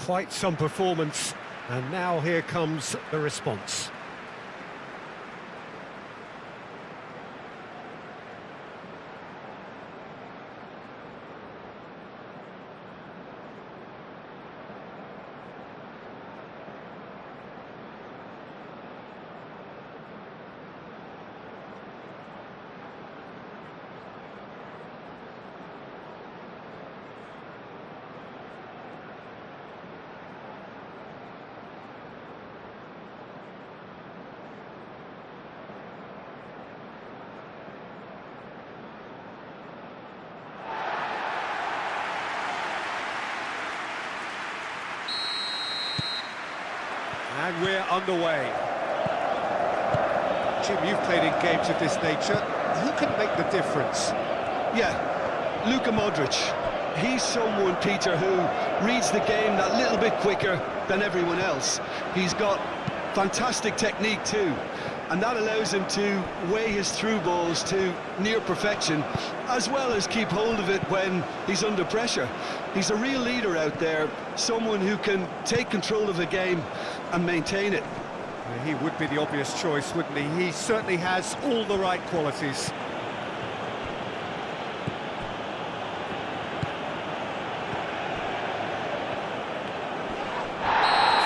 Quite some performance, and now here comes the response. And we're underway. Jim, you've played in games of this nature. Who can make the difference? Yeah, Luka Modric. He's someone, Peter, who reads the game that little bit quicker than everyone else. He's got fantastic technique too, and that allows him to weigh his through balls to near perfection, as well as keep hold of it when he's under pressure. He's a real leader out there, someone who can take control of the game and maintain it. He would be the obvious choice, wouldn't he? He certainly has all the right qualities.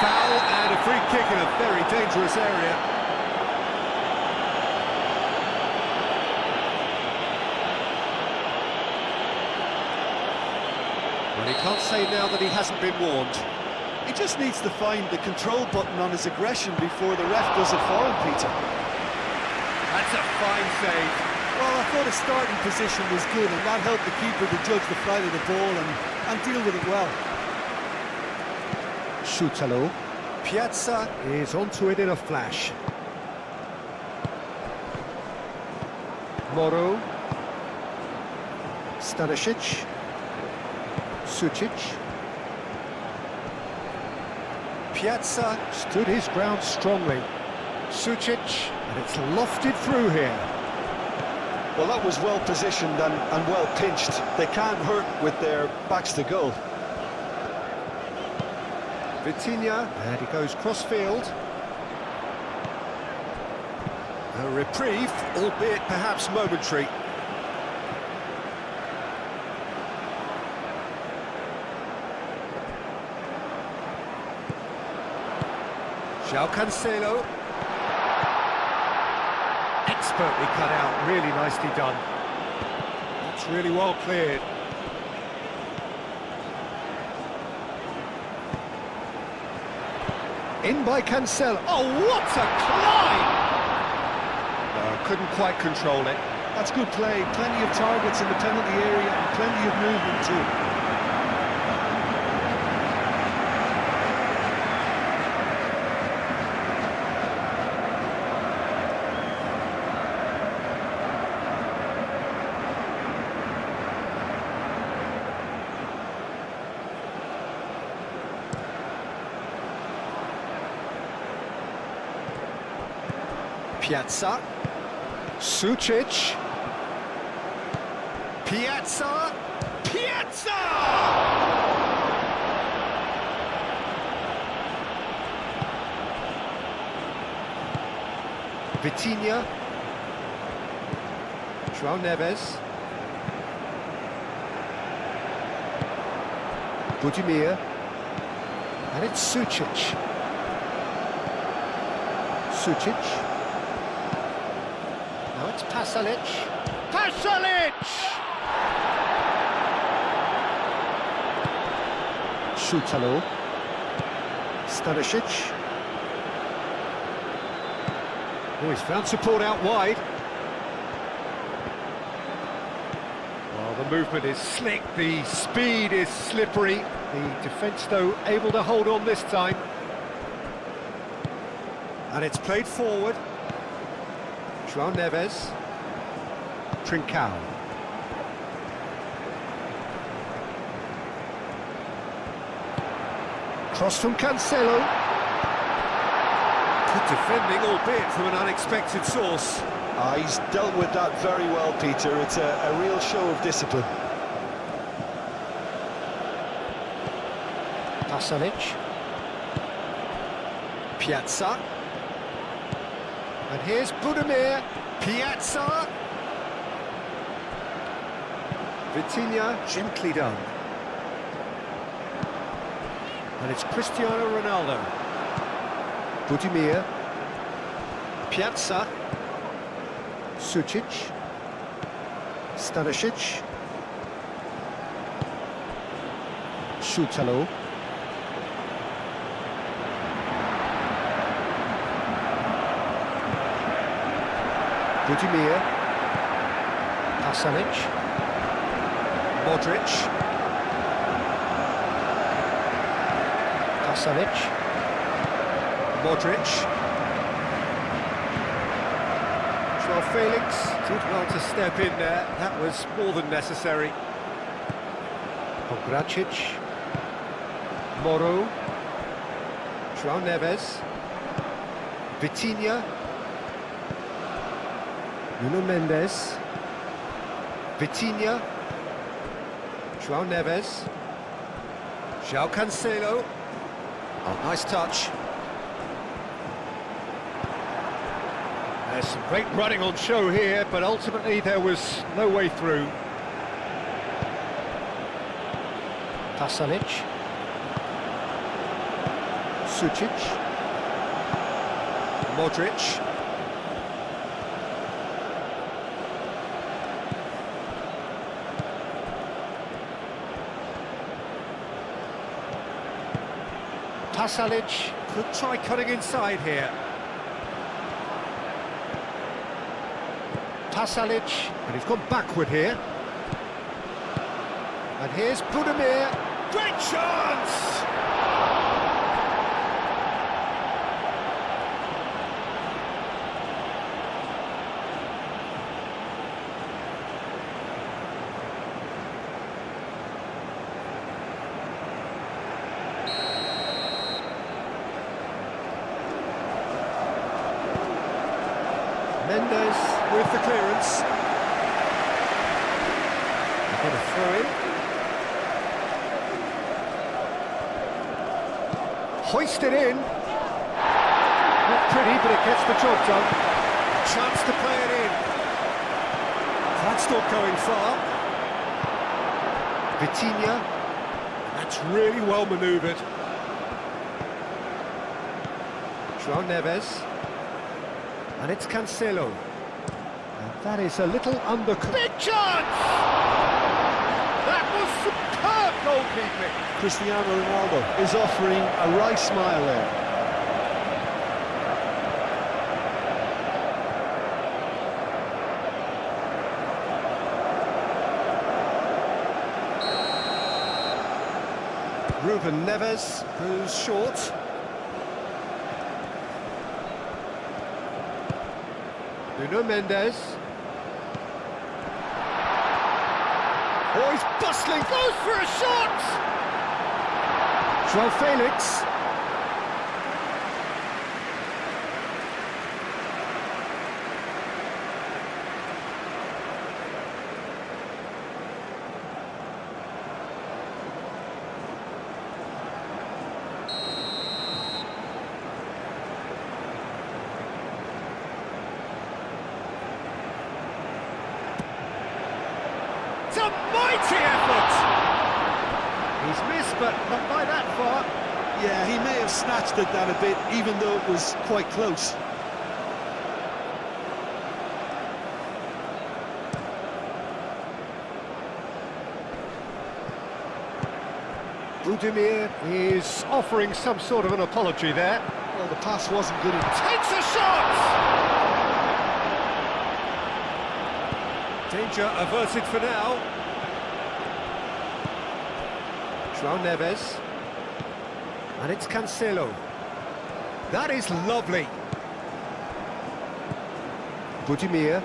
Foul and a free kick in a very dangerous area. Well, he can't say now that he hasn't been warned. He just needs to find the control button on his aggression before the ref does a foul, Peter. That's a fine save. Well, I thought his starting position was good, and that helped the keeper to judge the flight of the ball and deal with it well. Shutalo. Piazza is onto it in a flash. Moro. Stanisic. Sucic. Piazza stood his ground strongly. Sucic, and it's lofted through here. Well, that was well positioned and well pinched. They can't hurt with their backs to goal. Vitinha, and he goes cross-field. A reprieve, albeit perhaps momentary. João Cancelo. Expertly cut out, really nicely done. That's really well cleared. In by Cancelo. Oh, what a climb! No, couldn't quite control it. That's good play. Plenty of targets in the penalty area and plenty of movement too. Piazza, Sucic, Piazza, Piazza! Vitinha, João Neves, Budimir, and it's Sucic. Sucic. Now it's Pasalic. Pasalic! Shutalo. Stanisic. Oh, he's found support out wide. Well, the movement is slick, the speed is slippery. The defence, though, able to hold on this time. And it's played forward. João Neves, Trincao. Cross from Cancelo. Good defending, albeit from an unexpected source. He's dealt with that very well, Peter. It's a real show of discipline. Pasalic. Piazza. And here's Budimir. Piazza. Vitinha, gently done. And it's Cristiano Ronaldo. Budimir. Piazza. Sucic. Stanisic. Šutalo. Budimir. Pasalic. Modric. Pasalic. Modric. Joao Felix did well to step in there. That was more than necessary. Pogracic. Moro. Joao Neves. Vitinha. Nuno Mendes. Vitinha. Joao Neves. Joao Cancelo. Oh, nice touch. There's some great running on show here, but ultimately there was no way through. Pasalic. Sucic. Modric. Pasalic could try cutting inside here. Pasalic, and he's gone backward here. And here's Budimir. Great chance! Mendes with the clearance. They've got a throw in. Hoisted in. Not pretty, but it gets the job done. Chance to play it in. That's not going far. Vitinha. That's really well manoeuvred. Joao Neves. And it's Cancelo. And that is a little undercut. Big chance! That was superb goalkeeping. Cristiano Ronaldo is offering a wry smile there. Ruben Neves, who's short. Nuno Mendes. Oh, he's bustling, goes for a shot! Joao Felix. It's a mighty effort! He's missed, but not by that far. Yeah, he may have snatched at that a bit, even though it was quite close. Budimir is offering some sort of an apology there. Well, the pass wasn't good enough. Takes a shot! Danger averted for now. Joao Neves. And it's Cancelo. That is lovely. Budimir.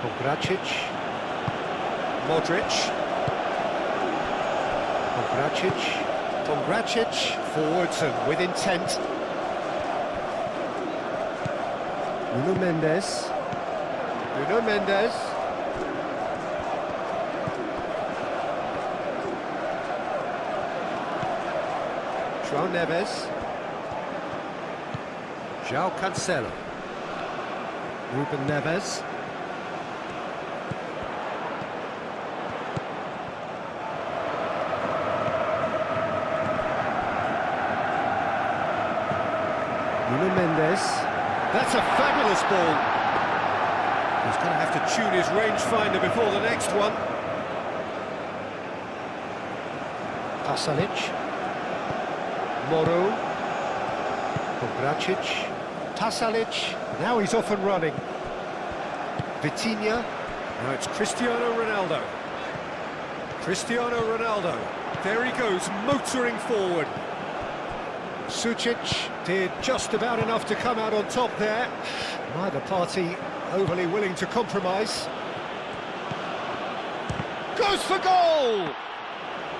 Pogracic. Modric. Pogracic. Pogracic forwards and with intent. Nuno Mendes. Nuno Mendes. João Neves. João Cancelo. Ruben Neves. Nuno Mendes. That's a fabulous ball. He's going to have to tune his rangefinder before the next one. Pasalic. Moro. CROATIA. Pasalic. Now he's off and running. Vitinha. Now it's Cristiano Ronaldo. Cristiano Ronaldo. There he goes, motoring forward. Sucic did just about enough to come out on top there. Neither party overly willing to compromise. Goes for goal!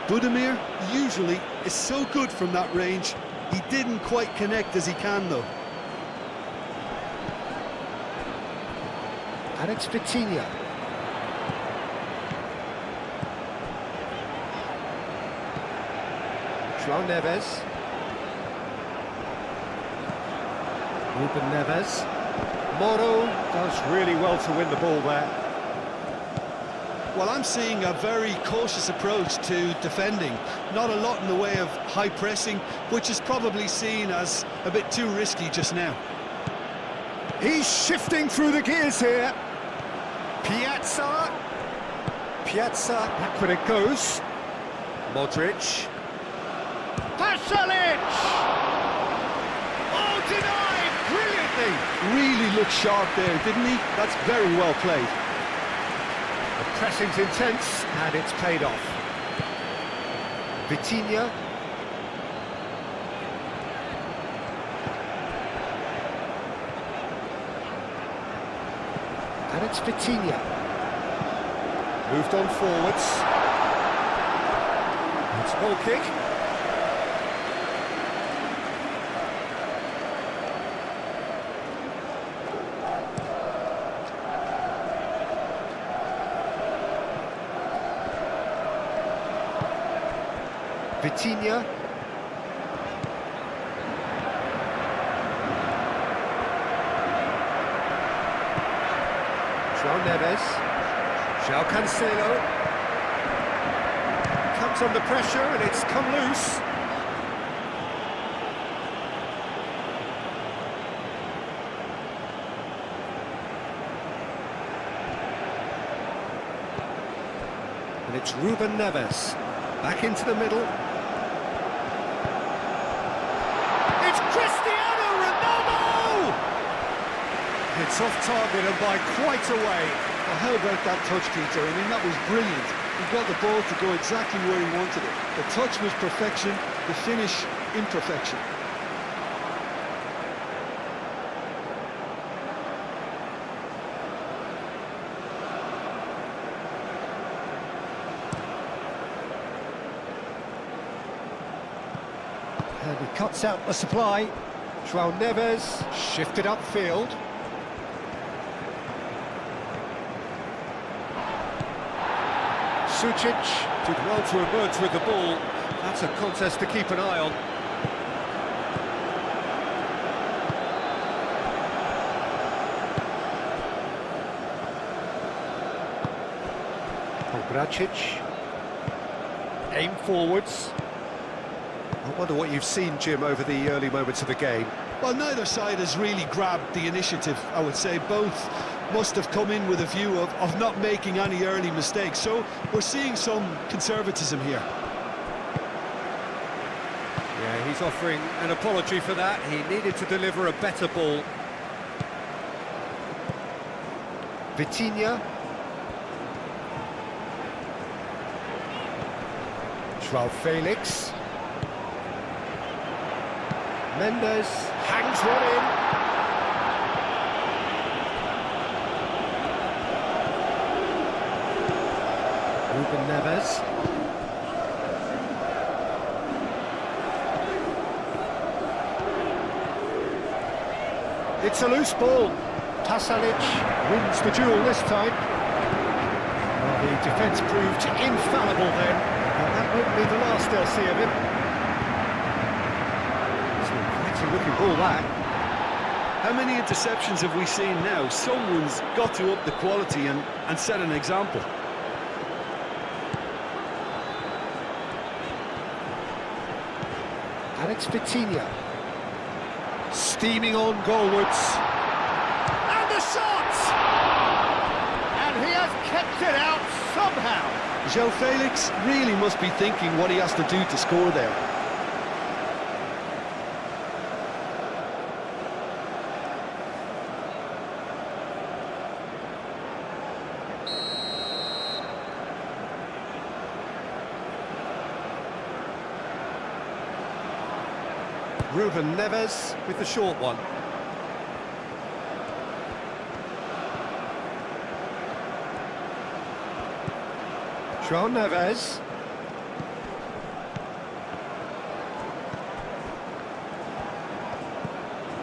Budimir usually is so good from that range. He didn't quite connect as he can though. And it's Vitinha. João Neves. Ruben Neves. Moro does really well to win the ball there. Well, I'm seeing a very cautious approach to defending. Not a lot in the way of high pressing, which is probably seen as a bit too risky just now. He's shifting through the gears here. Piazza. Piazza, back when it goes. Modric. Pasalic! Oh, denied brilliantly! Really looked sharp there, didn't he? That's very well played. The pressing's intense, and it's paid off. Vitinha. And it's Vitinha. Moved on forwards. It's a goal kick. Vitinha. João Neves. João Cancelo. Comes under pressure and it's come loose. And it's Ruben Neves. Back into the middle. It's Cristiano Ronaldo! It's off target and by quite a way. Well, how about that touch, Peter? I mean, that was brilliant. He got the ball to go exactly where he wanted it. The touch was perfection, the finish imperfection. And he cuts out the supply. João Neves shifted upfield. Sucic did well to emerge with the ball. That's a contest to keep an eye on. CROATIA. Aim forwards. I wonder what you've seen, Jim, over the early moments of the game. Well, neither side has really grabbed the initiative, I would say. Both must have come in with a view of not making any early mistakes. So we're seeing some conservatism here. Yeah, he's offering an apology for that. He needed to deliver a better ball. Vitinha. João Felix. Mendes hangs one in. Ruben Neves. It's a loose ball. Tasalic wins the duel this time. Well, the defence proved infallible then, but that won't be the last they'll see of him. It's an inviting looking ball, that. How many interceptions have we seen now? Someone's got to up the quality and set an example. And it's Vitinha. Steaming on goalwards. And the shot! And he has kept it out somehow. João Felix really must be thinking what he has to do to score there. Ruben Neves with the short one. João Neves.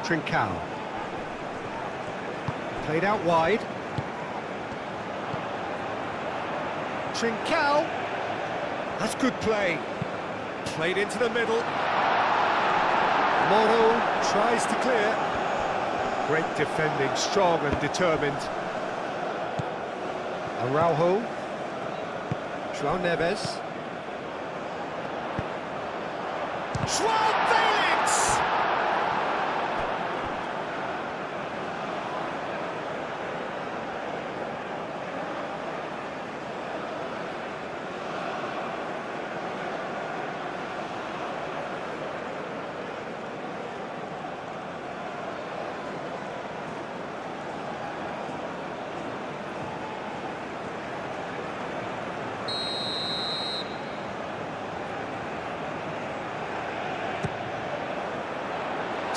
Trincao. Played out wide. Trincao. That's good play. Played into the middle. Moro tries to clear. Great defending, strong and determined. Araujo. João Neves. João Felix!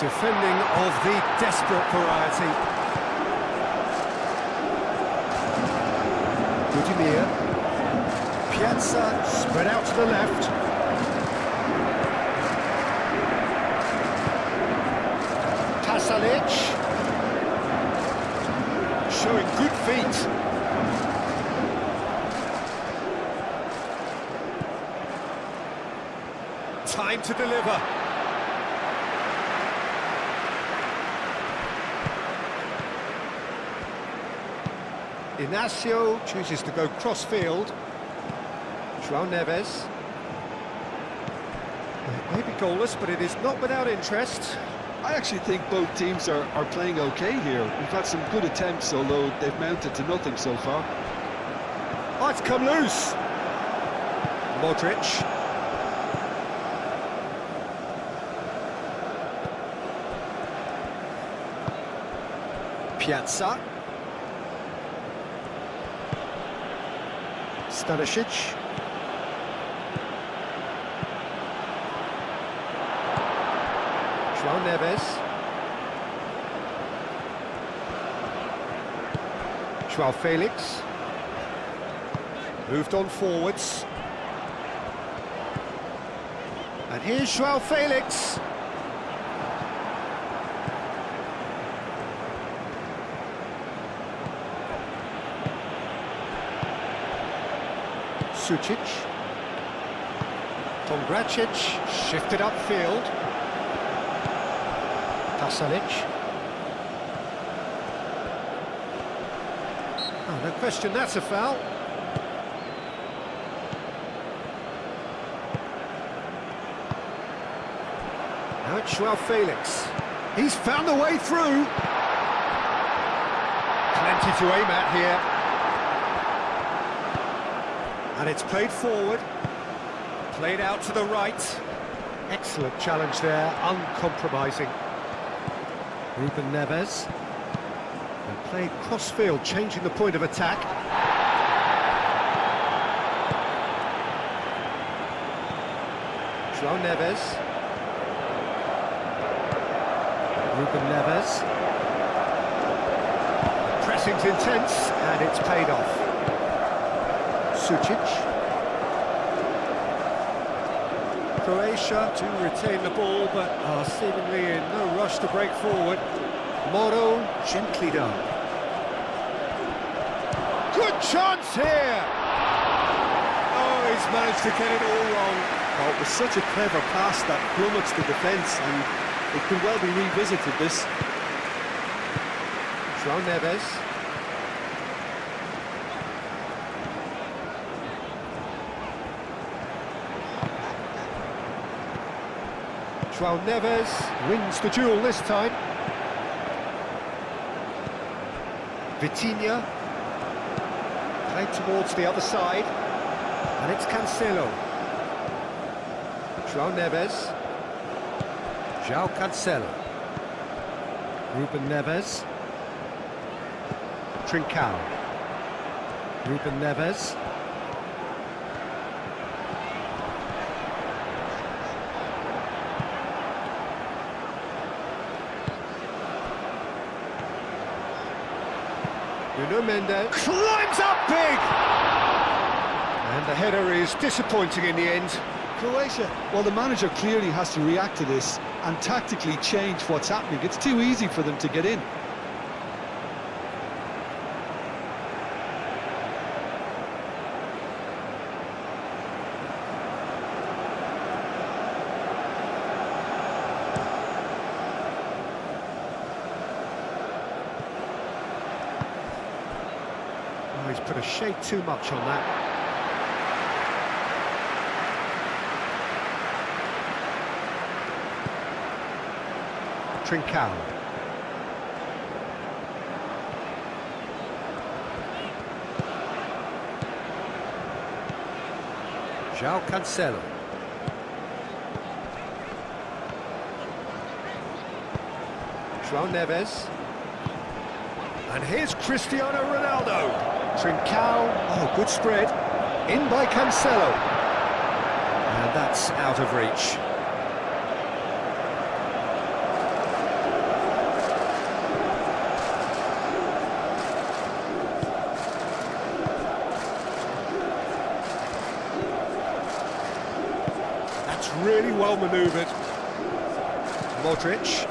Defending of the desperate variety. Budimir. Piazza spread out to the left. Tasalic. Showing good feet. Time to deliver. Inacio chooses to go cross-field. João Neves. It may be goalless, but it is not without interest. I actually think both teams are playing okay here. We've had some good attempts, although they've mounted to nothing so far. Oh, it's come loose. Modric. Piazza. Stanisic. João Neves. João Felix. Moved on forwards. And here's João Felix. Sucic. Pongracic shifted upfield. Tasalic. Oh, no question that's a foul. Now it's João Felix. He's found a way through. Plenty to aim at here. And it's played forward, played out to the right. Excellent challenge there, uncompromising. Ruben Neves. And played cross-field, changing the point of attack. João Neves. Ruben Neves. Pressing's intense, and it's paid off. Sucic. Croatia to retain the ball, but are seemingly in no rush to break forward. Moro, gently done. Good chance here! Oh, he's managed to get it all wrong. Oh, it was such a clever pass that flummoxed the defence, and it could well be revisited, this. João Neves. João Neves wins the duel this time. Vitinha. Played towards the other side. And it's Cancelo. João Neves. João Cancelo. Ruben Neves. Trincao. Ruben Neves. Nuno Mendes climbs up big! And the header is disappointing in the end. Croatia, well, the manager clearly has to react to this and tactically change what's happening. It's too easy for them to get in. Oh, he's put a shade too much on that. Trincao. João Cancelo. João Neves. And here's Cristiano Ronaldo. Trincao, oh, good spread. In by Cancelo. And that's out of reach. Really well manoeuvred. Modric. It's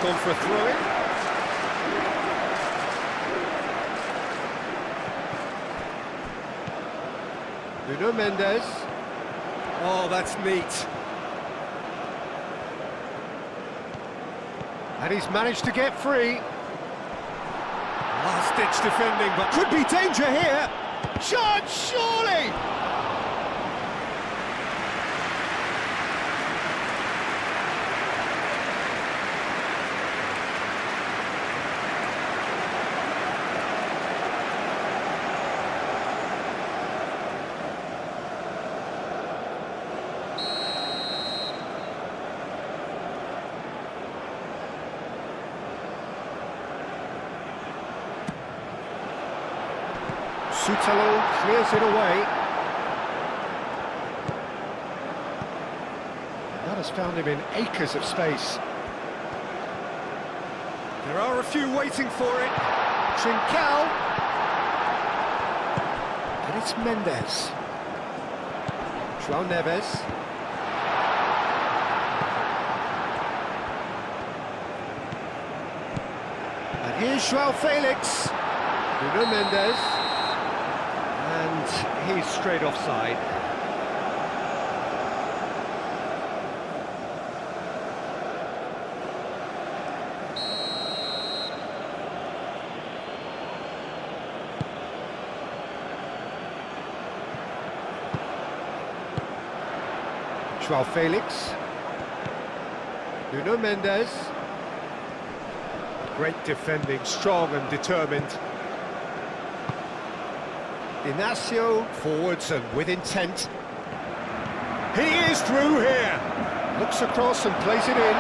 gone for a throw-in. Nuno Mendes. Oh, that's neat. And he's managed to get free. Last-ditch defending, but could be danger here. Chance, surely! Sutalo clears it away. That has found him in acres of space. There are a few waiting for it. Trincao. And it's Mendes. João Neves. And here's João Felix. Nuno Mendes. And he's straight offside. João Felix. Nuno Mendes. Great defending, strong and determined. Inacio forwards and with intent. He is through here. Looks across and plays it in.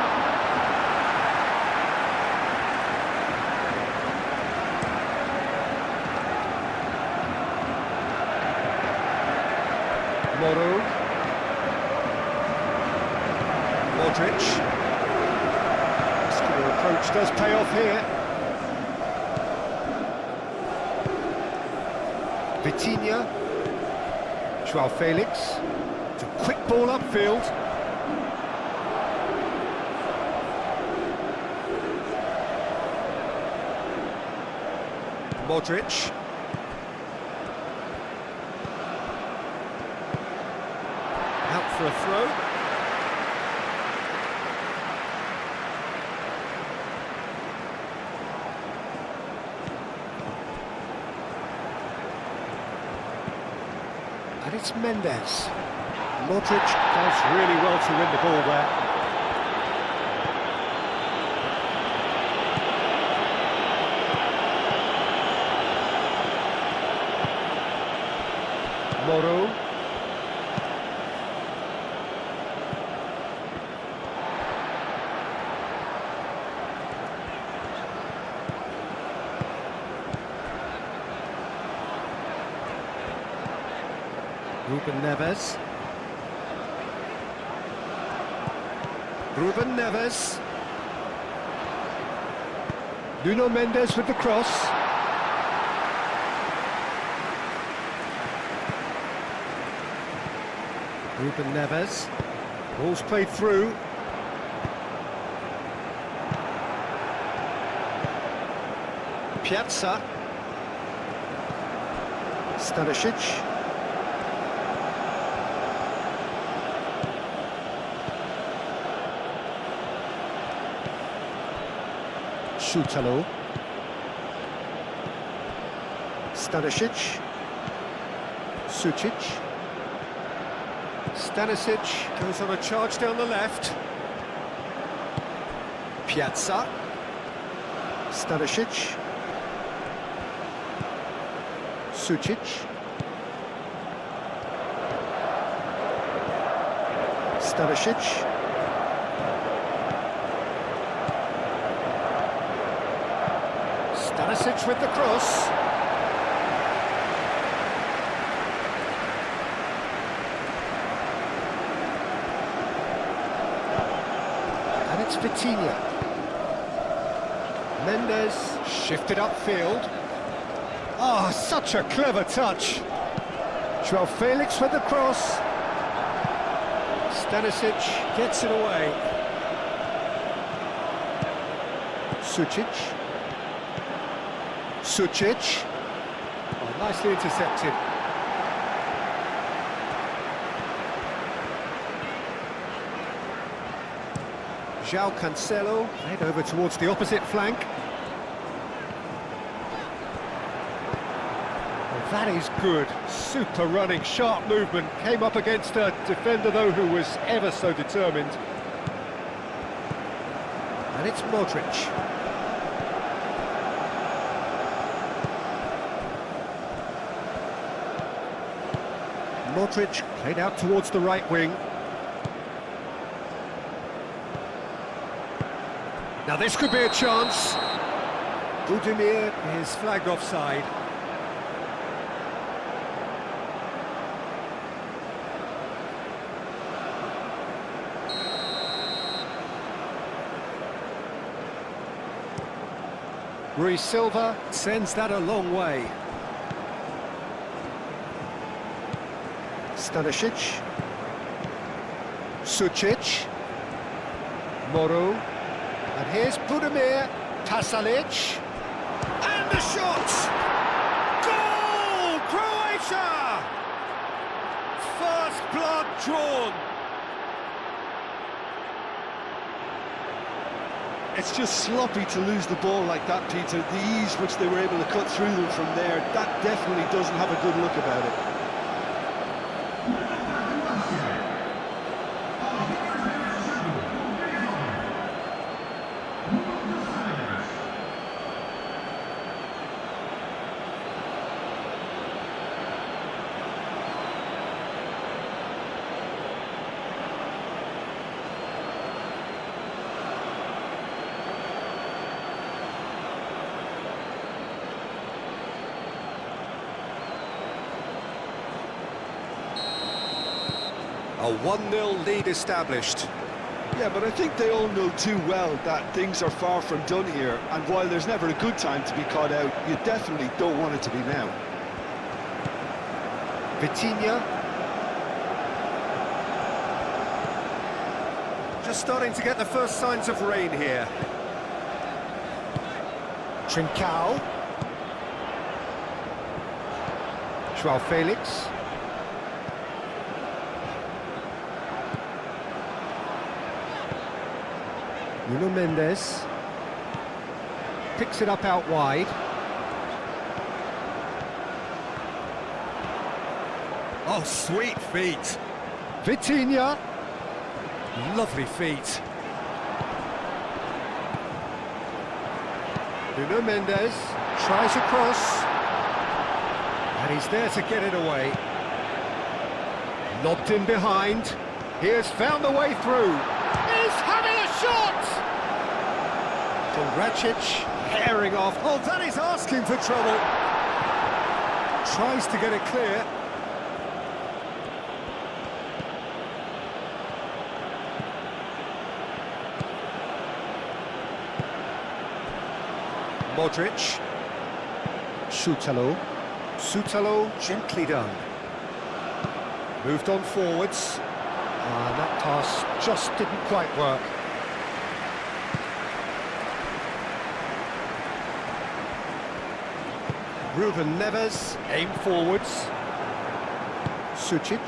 Moro. Modric. Muscular approach does pay off here. Vitinha. João Felix. It's a quick ball upfield. Modric. Out for a throw. And it's Mendes. Modric does really well to win the ball there. Moro. Ruben Neves. Ruben Neves. Nuno Mendes with the cross. Ruben Neves. Ball's played through. Piazza. Stanisic. Šutalo. Stanisic. Sucic. Stanisic goes on a charge down the left. Piazza. Stanisic. Sucic. Stanisic. Stanisic with the cross. And it's Vitinha. Mendes shifted upfield. Oh, such a clever touch. Joao Felix with the cross. Stanisic gets it away. Sucic. Sucic. Oh, nicely intercepted. João Cancelo head over towards the opposite flank. Well, that is good. Super running, sharp movement. Came up against a defender, though, who was ever so determined. And it's Modric. Modric played out towards the right wing. Now this could be a chance. Budimir is flagged offside. Rui Silva sends that a long way. Stanisic. Sucic. Moro. And here's Budimir. Pasalic. And the shot! Goal! Croatia! First blood drawn. It's just sloppy to lose the ball like that, Peter. The ease which they were able to cut through them from there, that definitely doesn't have a good look about it. A 1-0 lead established. Yeah, but I think they all know too well that things are far from done here, and while there's never a good time to be caught out, you definitely don't want it to be now. Vitinha. Just starting to get the first signs of rain here. Trincao. Joao Felix. Nuno Mendes. Picks it up out wide. Oh, sweet feet. Vitinha. Lovely feet. Nuno Mendes tries a cross. And he's there to get it away. Lobbed in behind. He has found the way through. He's having a shot! CROATIA herring off. Oh, that is asking for trouble. Tries to get it clear. Modric. Soutalo gently done. Moved on forwards. And that pass just didn't quite work. Ruben Neves, aim forwards. Sucic.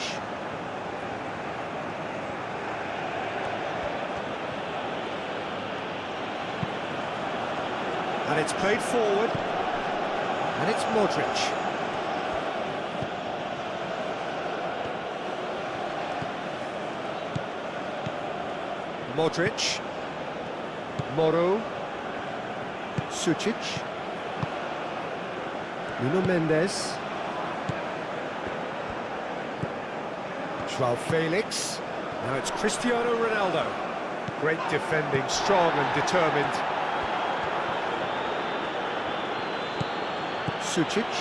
And it's played forward. And it's Modric. Modric. Moro. Sucic. Nuno Mendes. Joao Felix. Now it's Cristiano Ronaldo. Great defending, strong and determined. Sucic.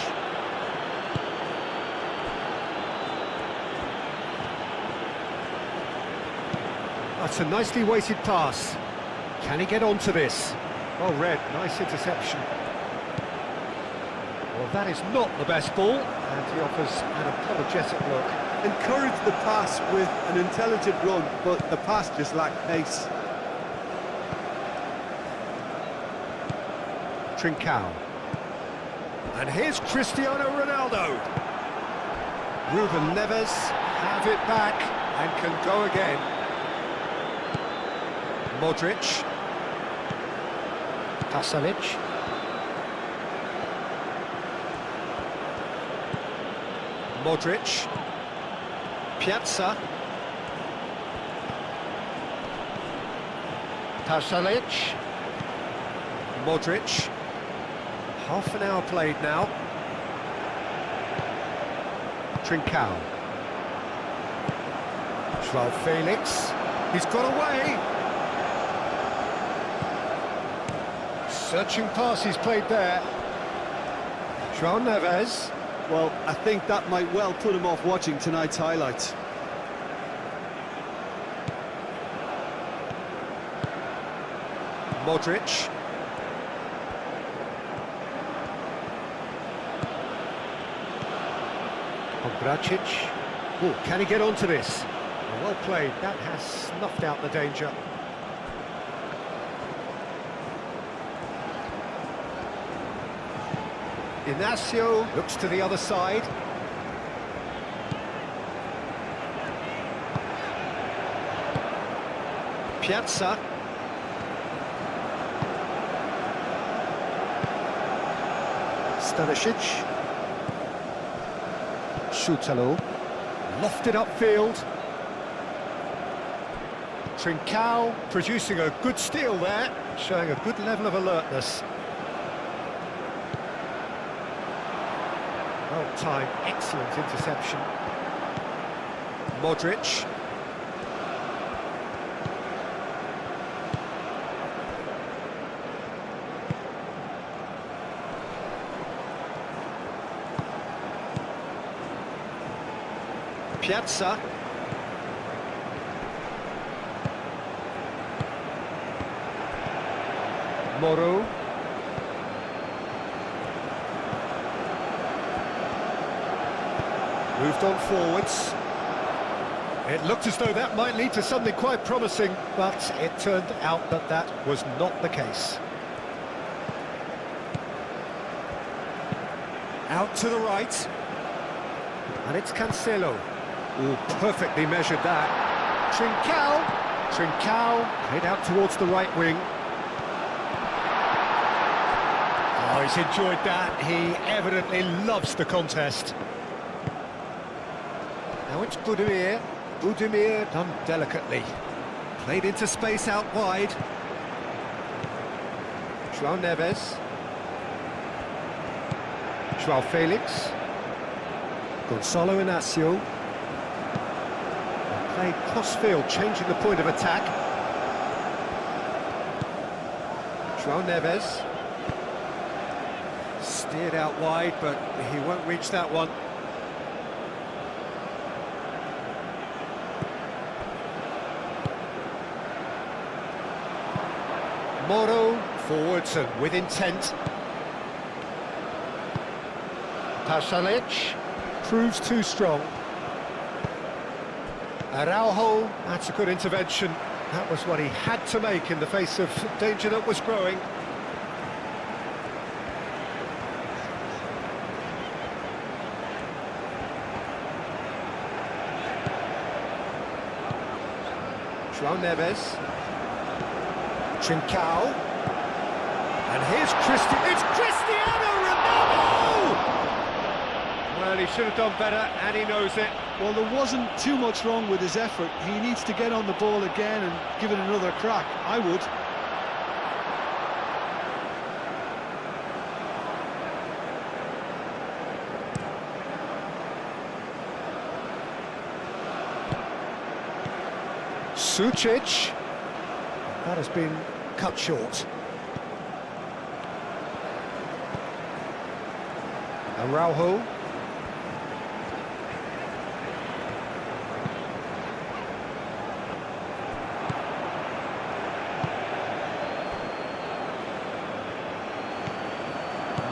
That's a nicely weighted pass. Can he get onto this? Well read, nice interception. Well, that is not the best ball, and he offers an apologetic look. Encouraged the pass with an intelligent run, but the pass just lacked pace. Trincao. And here's Cristiano Ronaldo. Ruben Neves have it back and can go again. Modric. Pasalic. Modric. Piazza. Pasalic. Modric. Half an hour played now. Trincao. Joao Felix. He's got away. Searching pass he's played there. Joao Neves. Well, I think that might well put him off watching tonight's highlights. Modric. Obracic. Oh, can he get onto this? Well played, that has snuffed out the danger. Inacio looks to the other side. Piazza. Stanisic. Soutalo. Lofted upfield. Trincao producing a good steal there, showing a good level of alertness. Well timed, excellent interception. Modric. Piazza. Moro. Moved on forwards. It looked as though that might lead to something quite promising, but it turned out that that was not the case. Out to the right. And it's Cancelo. Oh, perfectly measured that. Trincao, head out towards the right wing. Oh, he's enjoyed that. He evidently loves the contest. Now it's Budimir. Budimir done delicately. Played into space out wide. João Neves. João Felix. Gonçalo Inácio. Played cross-field, changing the point of attack. João Neves. Steered out wide, but he won't reach that one. Moro, forwards and with intent. Pasalic proves too strong. Araujo, that's a good intervention. That was what he had to make in the face of danger that was growing. João Neves. Trincao. And here's it's Cristiano Ronaldo! Well, he should have done better, and he knows it. Well, there wasn't too much wrong with his effort. He needs to get on the ball again and give it another crack. I would. Sucic. That has been cut short. Araujo.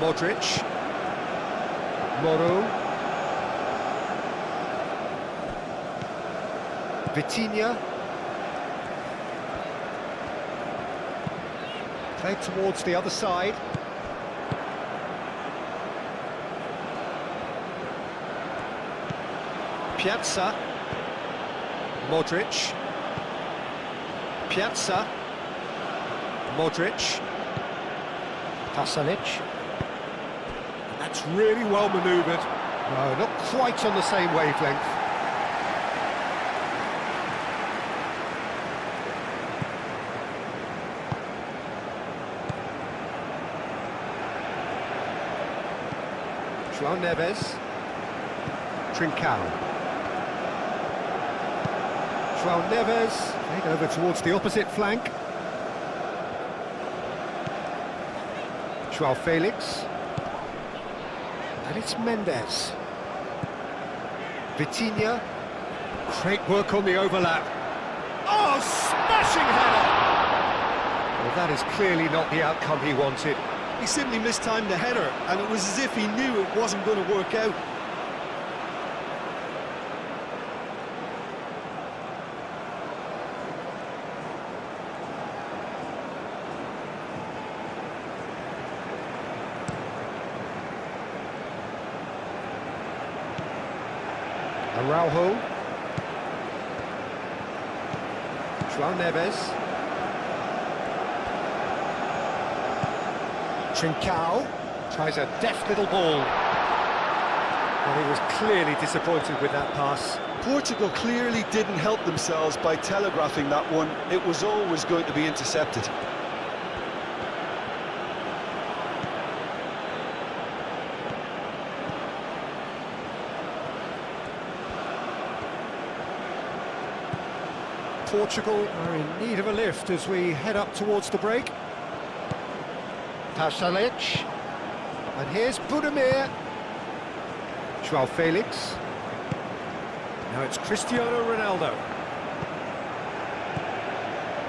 Modric. Moro. Vitinha. Played towards the other side. Piazza. Modric. Piazza. Modric. Pasalic. That's really well manoeuvred. No, not quite on the same wavelength. João Neves. Trincao. João Neves, played over towards the opposite flank. João Felix. And it's Mendes. Vitinha. Great work on the overlap. Oh, smashing header! Well, that is clearly not the outcome he wanted. He simply mistimed the header, and it was as if he knew it wasn't going to work out. Araujo. João Neves. Trincao tries a deft little ball. Well, he was clearly disappointed with that pass. Portugal clearly didn't help themselves by telegraphing that one. It was always going to be intercepted. Portugal are in need of a lift as we head up towards the break. Pasalic. And here's Budimir. João Felix. Now it's Cristiano Ronaldo.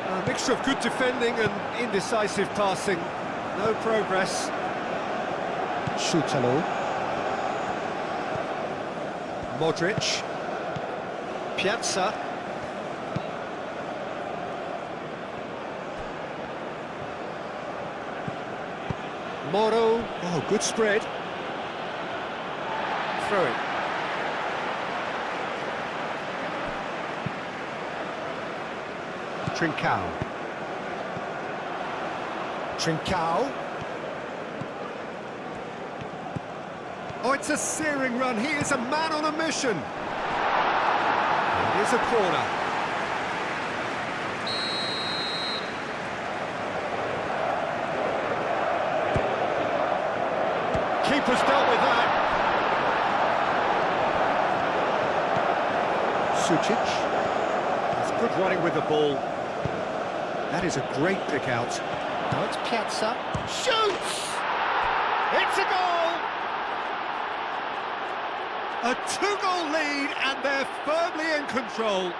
A mixture of good defending and indecisive passing. No progress. Schutalo. Modric. Piazza. Moro, oh, good spread. Throw it. Trincao. Trincao. Oh, it's a searing run. He is a man on a mission. It is a corner. Keeper's dealt with that. Sucic. That's good running with the ball. That is a great pick out. Now it's Piazza. Shoots! It's a goal! A two-goal lead, and they're firmly in control.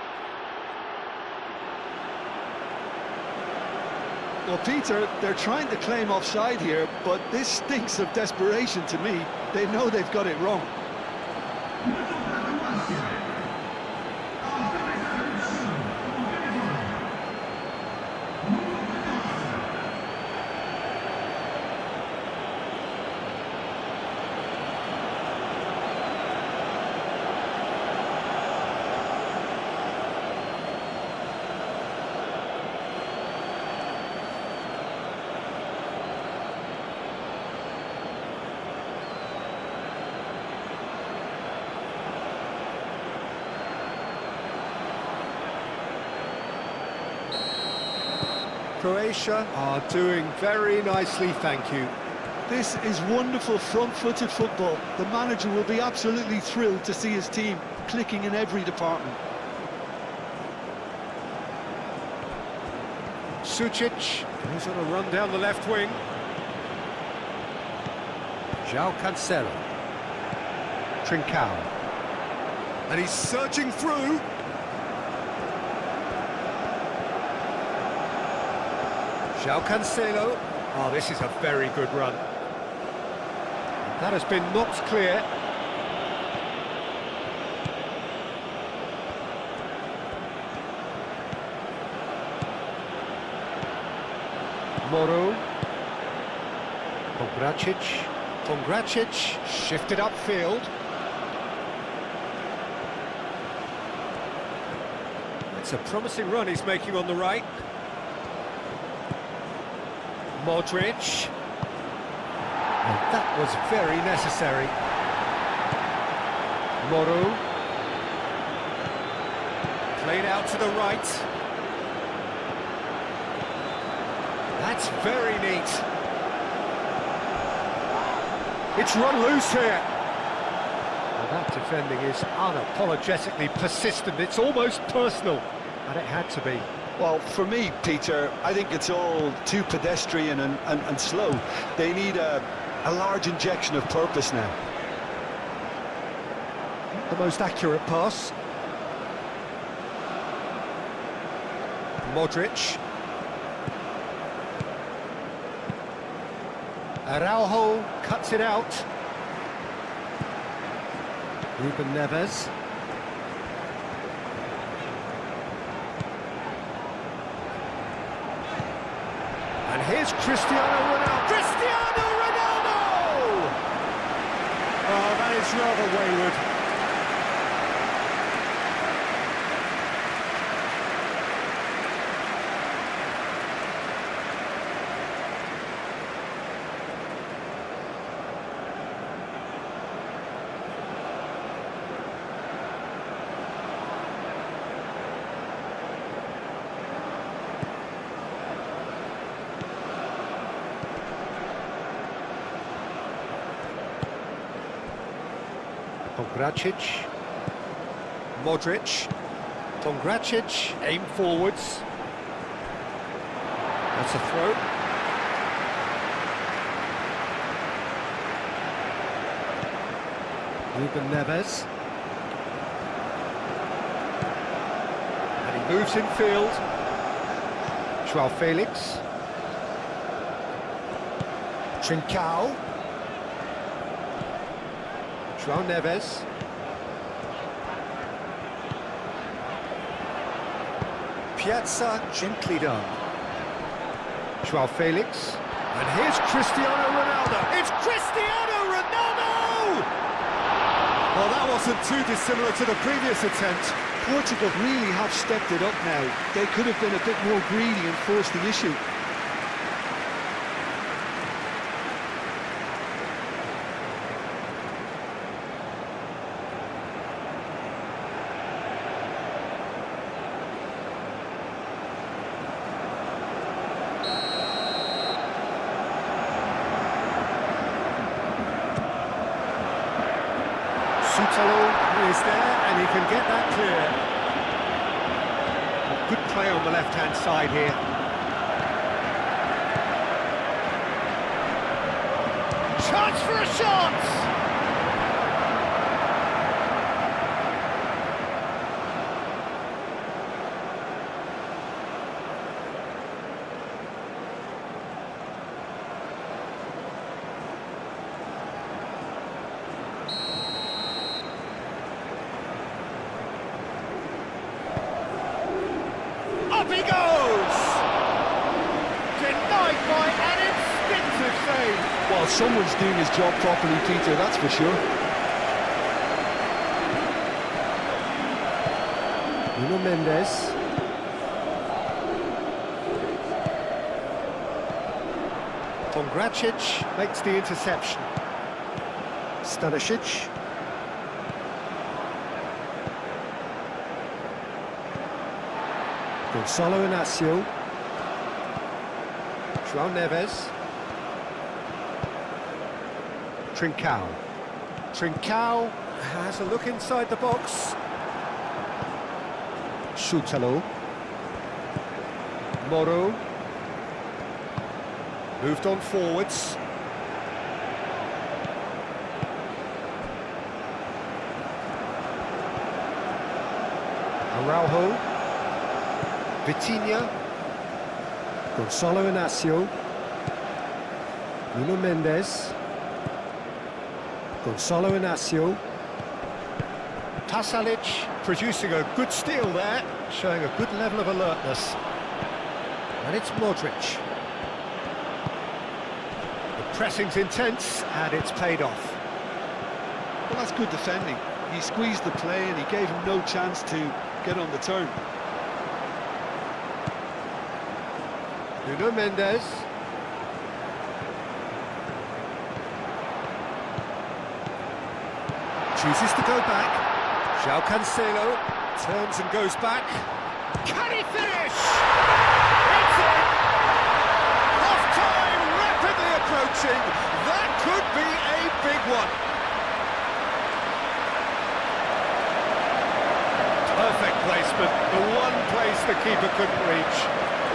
Well, Peter, they're trying to claim offside here, but this stinks of desperation to me. They know they've got it wrong. Croatia are doing very nicely, thank you. This is wonderful front-footed football. The manager will be absolutely thrilled to see his team clicking in every department. Sucic goes on a run down the left wing. João Cancelo. Trincao. And he's surging through. João Cancelo. Oh, this is a very good run. That has been knocked clear. Moro. Pongracic shifted upfield. It's a promising run he's making on the right. Modric. And that was very necessary. Moro. Played out to the right. That's very neat. It's run loose here. Well, that defending is unapologetically persistent. It's almost personal, and it had to be. Well, for me, Peter, I think it's all too pedestrian and slow. They need a large injection of purpose now. The most accurate pass. Modric. Araujo cuts it out. Ruben Neves. And here's Cristiano Ronaldo. Cristiano Ronaldo! Oh, that is rather wayward. Pongracic, Modric, Pongracic, aim forwards. That's a throw. Ruben Neves. And he moves in field. João Felix. Trincao. João Neves. Piazza, gently done. João Felix. And here's Cristiano Ronaldo. It's Cristiano Ronaldo! Well, that wasn't too dissimilar to the previous attempt. Portugal really have stepped it up now. They could have been a bit more greedy and forced the issue. Sutalo is there, and he can get that clear. Good play on the left-hand side here. Chance for a shot! Up he goes! Denied by an instinctive save. Well, someone's doing his job properly, Peter, that's for sure. Nuno Mendes. Pongracic makes the interception. Stanisic. Gonçalo Inácio. João Neves. Trincao. Trincao has a look inside the box. Sutalo. Moro. Moved on forwards. Araujo. Vitinha. Gonçalo Inácio. Nuno Mendes. Gonçalo Inácio. Pasalic producing a good steal there, showing a good level of alertness. And it's Modric. The pressing's intense, and it's paid off. Well, that's good defending. He squeezed the play and he gave him no chance to get on the turn. Nuno Mendes. Chooses to go back. João Cancelo turns and goes back. Can he finish? It's in! Half-time rapidly approaching. That could be a big one. Perfect placement. The one place the keeper couldn't reach.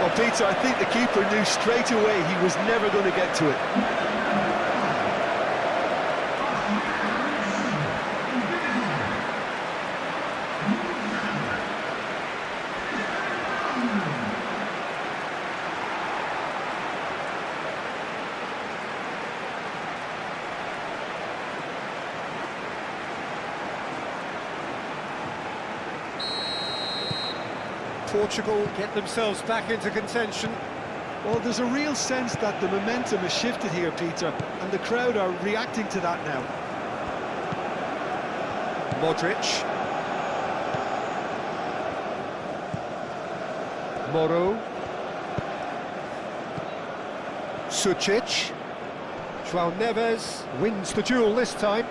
Well, Peter, I think the keeper knew straight away he was never going to get to it. Portugal get themselves back into contention. Well, there's a real sense that the momentum has shifted here, Peter, and the crowd are reacting to that now. Modric. Moro. Sucic. João Neves wins the duel this time.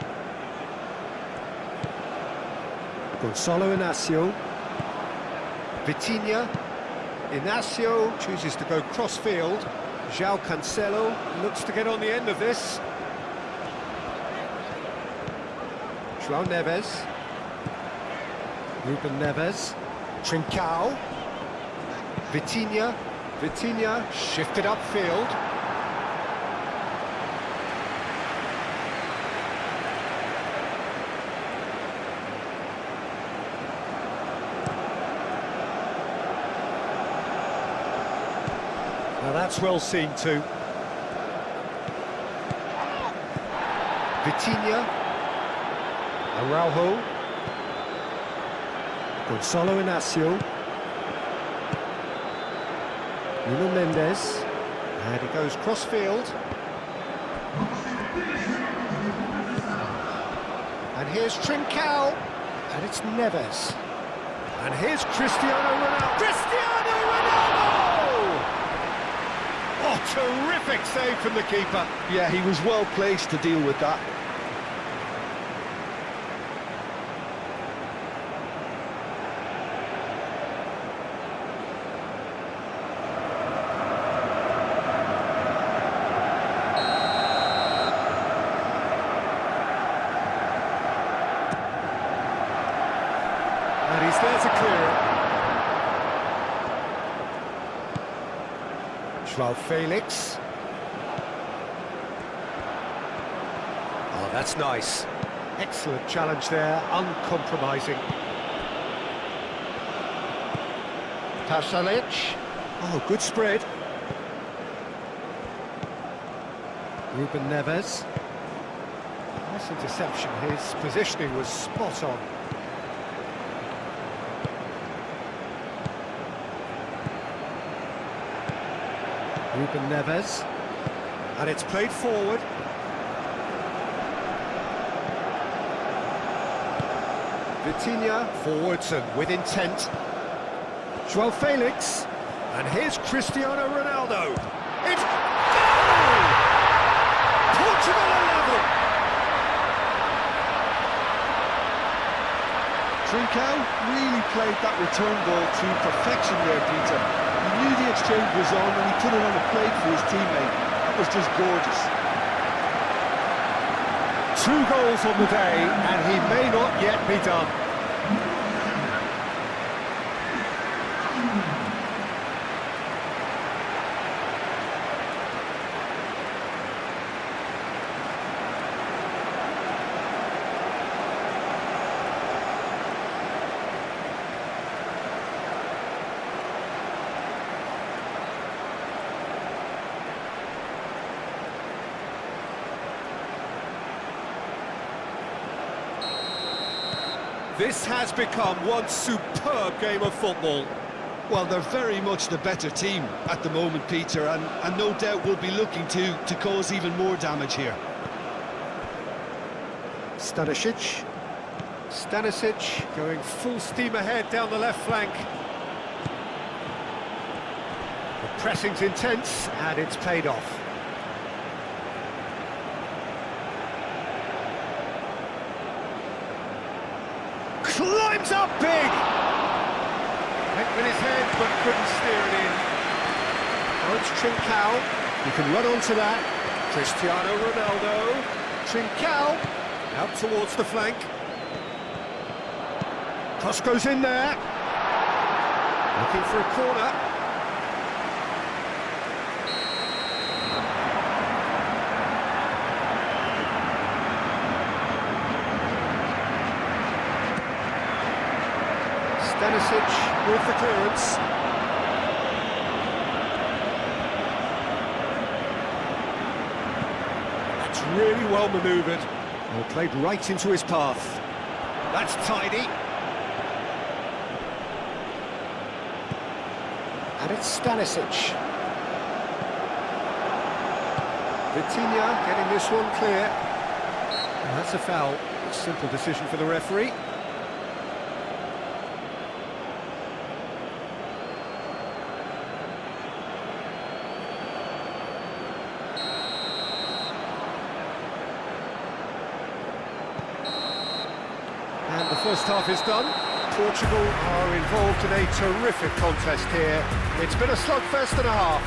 Gonçalo Inácio. Vitinha. Inácio chooses to go cross-field. João Cancelo looks to get on the end of this. João Neves. Ruben Neves. Trincao. Vitinha. Vitinha shifted upfield. Now that's well seen too. Vitinha. Araujo. Gonçalo Inácio. Nuno Mendes. And he goes cross-field. And here's Trincao. And it's Neves. And here's Cristiano Ronaldo. Cristiano Ronaldo! Oh, terrific save from the keeper. Yeah, he was well placed to deal with that. And he's there to clear it. Joao Felix. Oh, that's nice. Excellent challenge there, uncompromising. Pasalic. Oh, good spread. Ruben Neves. Nice interception, his positioning was spot on. Ruben Neves, and it's played forward. Vitinha forwards and with intent. Joao Felix, and here's Cristiano Ronaldo. It's goal! Portugal are level. Trincao really played that return ball to perfection there, Peter. He knew the exchange was on and he put it on a plate for his teammate. That was just gorgeous. 2 goals on the day, and he may not yet be done. This has become one superb game of football. Well, they're very much the better team at the moment, Peter, and no doubt will be looking to cause even more damage here. Stanisic. Stanisic going full steam ahead down the left flank. The pressing's intense, and it's paid off. Climbs up big! Went with his head, but couldn't steer it in. Oh, it's Trincao. You can run onto that. Cristiano Ronaldo. Trincao. Out towards the flank. Cross goes in there. Looking for a corner. Stanisic with the clearance. That's really well manoeuvred. Well, played right into his path. That's tidy. And it's Stanisic. Vitinha getting this one clear. And that's a foul. Simple decision for the referee. And the first half is done. Portugal are involved in a terrific contest here. It's been a slugfest and a half.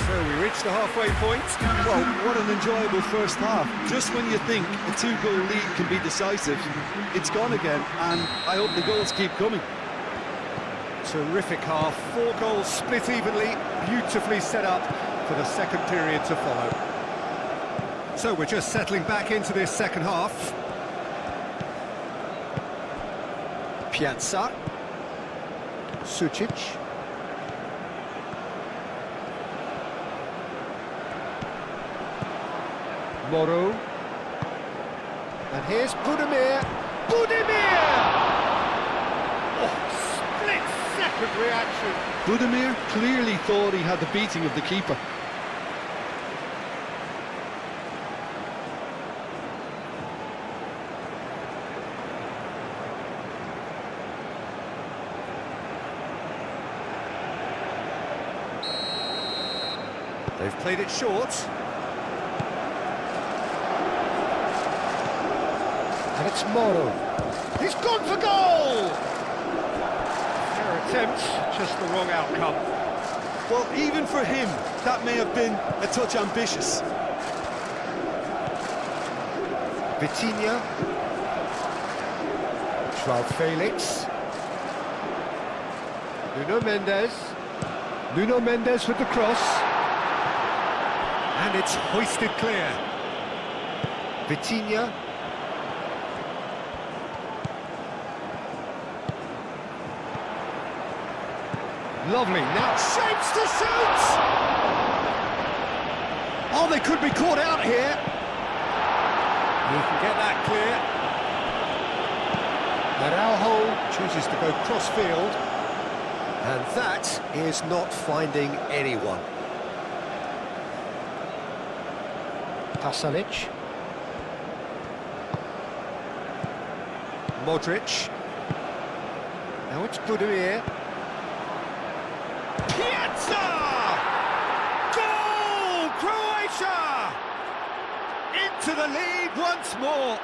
So we reach the halfway point. Well, what an enjoyable first half. Just when you think a 2-goal lead can be decisive, it's gone again, and I hope the goals keep coming. Terrific half. 4 goals split evenly, beautifully set up for the second period to follow. So we're just settling back into this second half. Piazza. Sucic. Moro. And here's Budimir. Budimir! Oh, split-second reaction. Budimir clearly thought he had the beating of the keeper. They've played it short. And it's Moro. He's gone for goal! Fair attempt, just the wrong outcome. Well, even for him, that may have been a touch ambitious. Vitinha. João Felix. Nuno Mendes. Nuno Mendes with the cross. And it's hoisted clear. Vitinha. Lovely, now shapes to shoot! Oh, they could be caught out here. You can get that clear. Araujo chooses to go cross-field. And that is not finding anyone. Pasalic. Modric. Now it's Budimir. Piazza! Goal! Croatia! Into the lead once more.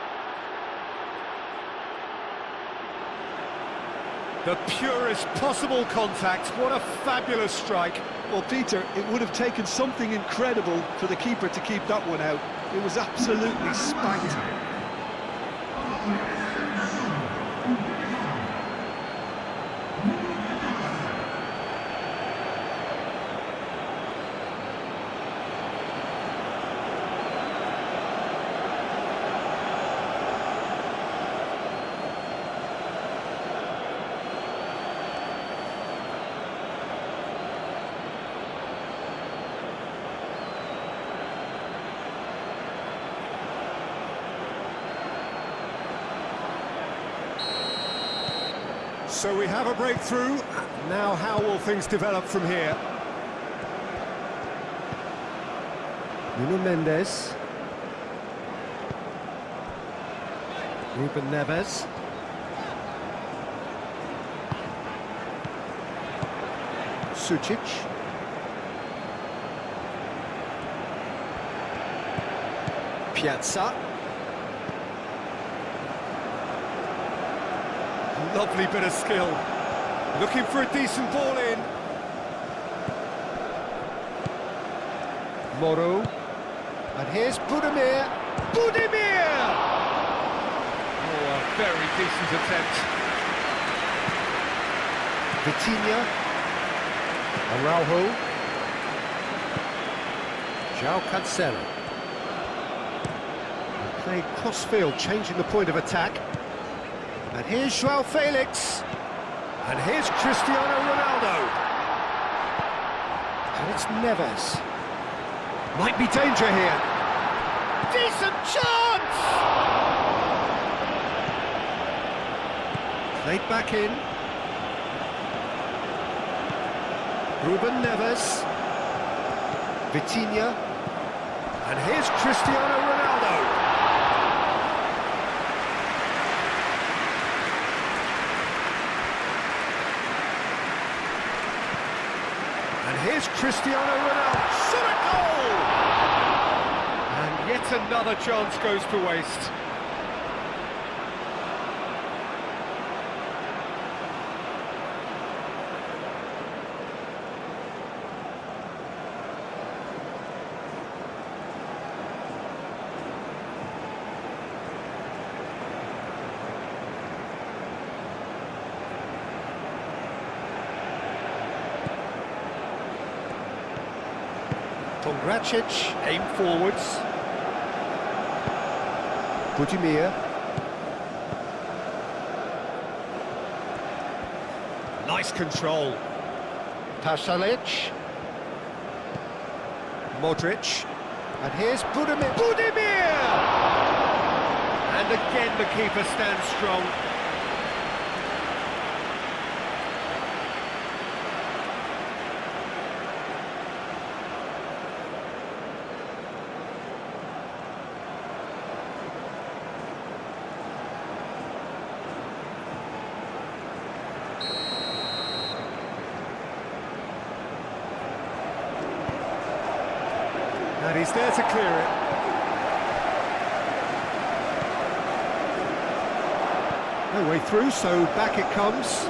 The purest possible contact. What a fabulous strike. Well, Peter, it would have taken something incredible for the keeper to keep that one out. It was absolutely spanked. So we have a breakthrough. Now how will things develop from here? Nuno Mendes. Ruben Neves. Sucic. Piazza. Lovely bit of skill. Looking for a decent ball in. Moro. And here's Budimir. Budimir! Oh, a very decent attempt. Vitinha. Araujo. João Cancelo. Played cross-field, changing the point of attack. And here's João Felix. And here's Cristiano Ronaldo. And it's Neves. Might be danger here. Decent chance! Played back in. Ruben Neves. Vitinha. And here's Cristiano Ronaldo. And here's Cristiano Ronaldo. Shot a goal! And yet another chance goes to waste. Pongracic, aim forwards. Budimir. Nice control. Pasalic. Modric. And here's Budimir. Budimir! And again the keeper stands strong. And he's there to clear it. No way through, so back it comes.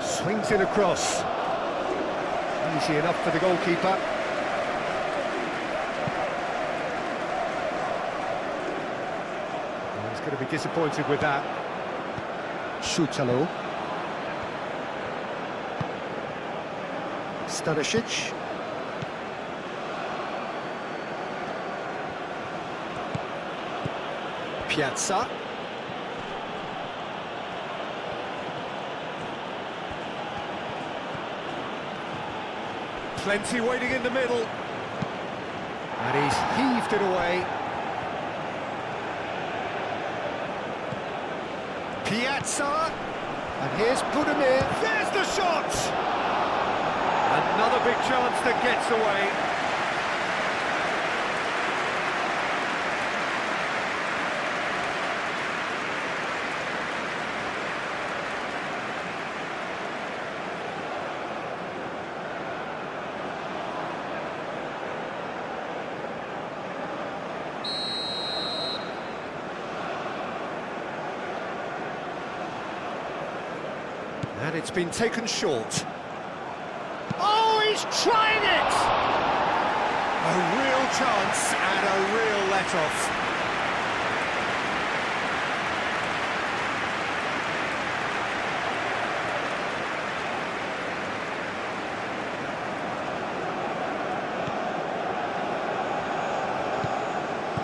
Swings it across. Easy enough for the goalkeeper. He's going to be disappointed with that. Szutalo. Stanisic. Piazza. Plenty waiting in the middle. And he's heaved it away. Piazza. And here's Budimir. There's the shot! Another big chance that gets away. And it's been taken short. Oh, he's trying it! A real chance and a real let-off.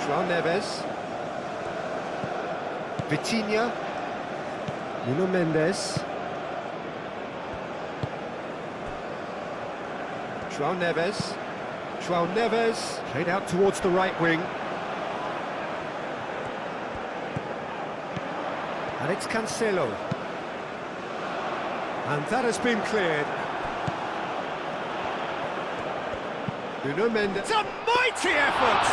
João Neves. Vitinha. Nuno Mendes. João Neves. João Neves played out towards the right wing. And it's Cancelo. And that has been cleared. Nuno Mendes. It's a mighty effort!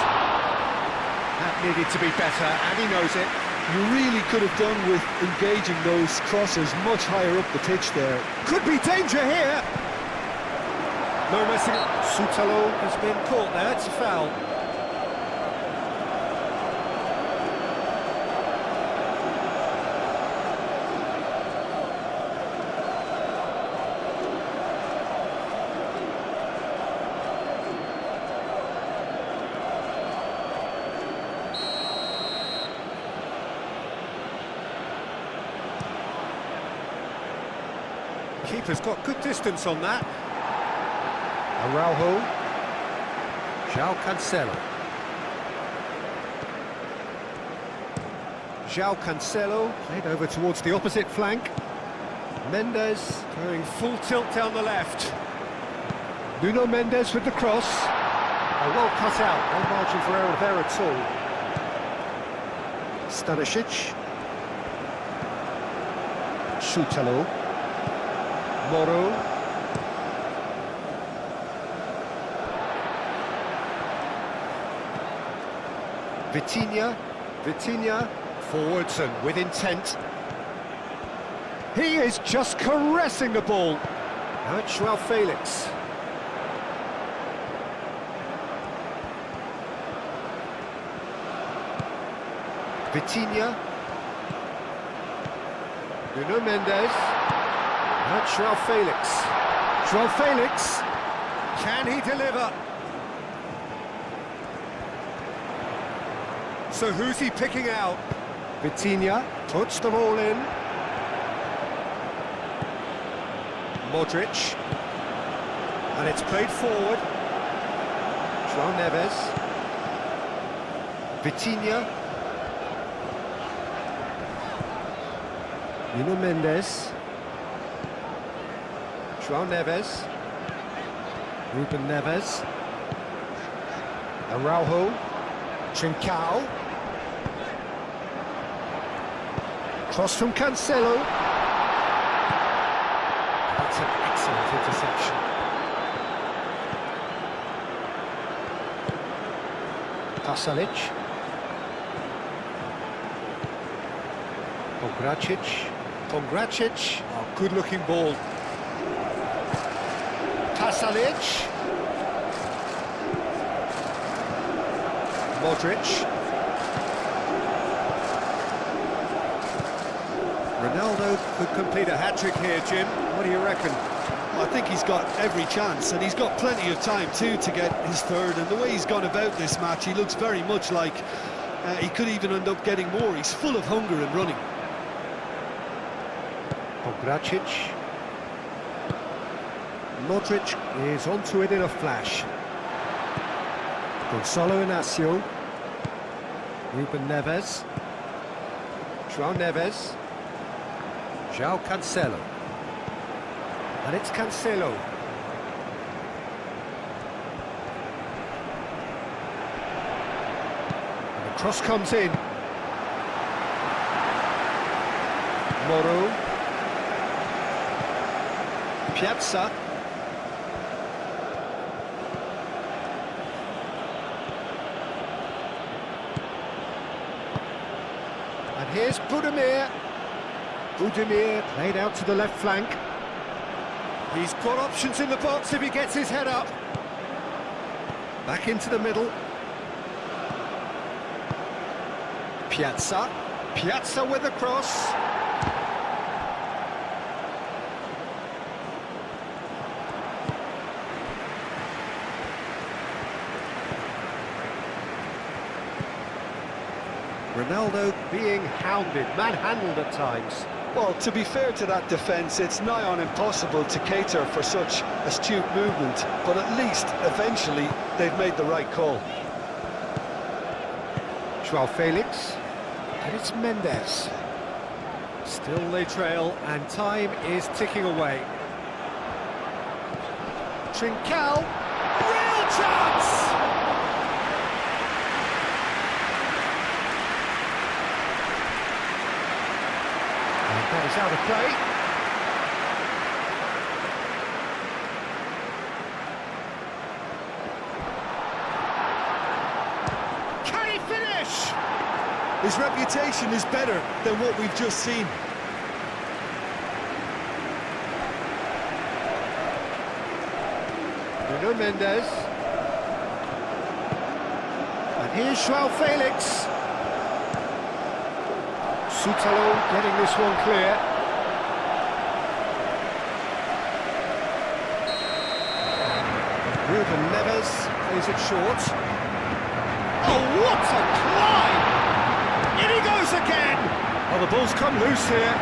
That needed to be better, and he knows it. You really could have done with engaging those crosses much higher up the pitch there. Could be danger here. No messing. Szutalo has been caught there. It's a foul. Keeper's got good distance on that. Araujo. João Cancelo. João Cancelo played over towards the opposite flank. Mendes going full tilt down the left. Nuno Mendes with the cross. Oh, well cut out, no margin for error there at all. Stanisic. Szutalo. Moro. Vitinha, forwards and with intent. He is just caressing the ball. Now it's João Felix. Vitinha. Nuno Mendes. Now it's João Felix. João Felix. Can he deliver? So who's he picking out? Vitinha puts the ball in. Modric. And it's played forward. João Neves. Vitinha. Nuno Mendes. João Neves. Ruben Neves. Araujo. Trincao. Cross from Cancelo. That's an excellent interception. Pasalic. Pongracic. Oh, good-looking ball. Pasalic. Modric. Ronaldo could complete a hat-trick here, Jim. What do you reckon? I think he's got every chance, and he's got plenty of time too to get his third. And the way he's gone about this match, he looks very much like he could even end up getting more. He's full of hunger and running. Gracic. Modric is onto it in a flash. Gonzalo Inacio. Ruben Neves. João Neves. João Cancelo. And it's Cancelo. And the cross comes in. Moro. Piazza. And here's Budimir. Budimir played out to the left flank. He's got options in the box if he gets his head up. Back into the middle. Piazza. Piazza with a cross. Ronaldo being hounded, manhandled at times. Well, to be fair to that defence, it's nigh on impossible to cater for such astute movement, but at least, eventually, they've made the right call. João Felix, and it's Mendes. Still they trail, and time is ticking away. Trincao, real chance! That is out of play. Can he finish? His reputation is better than what we've just seen. Nuno Mendes. And here's João Felix. Soutalo getting this one clear. Ruben Neves plays it short. Oh, what a climb! In he goes again! Oh, the ball's come loose here.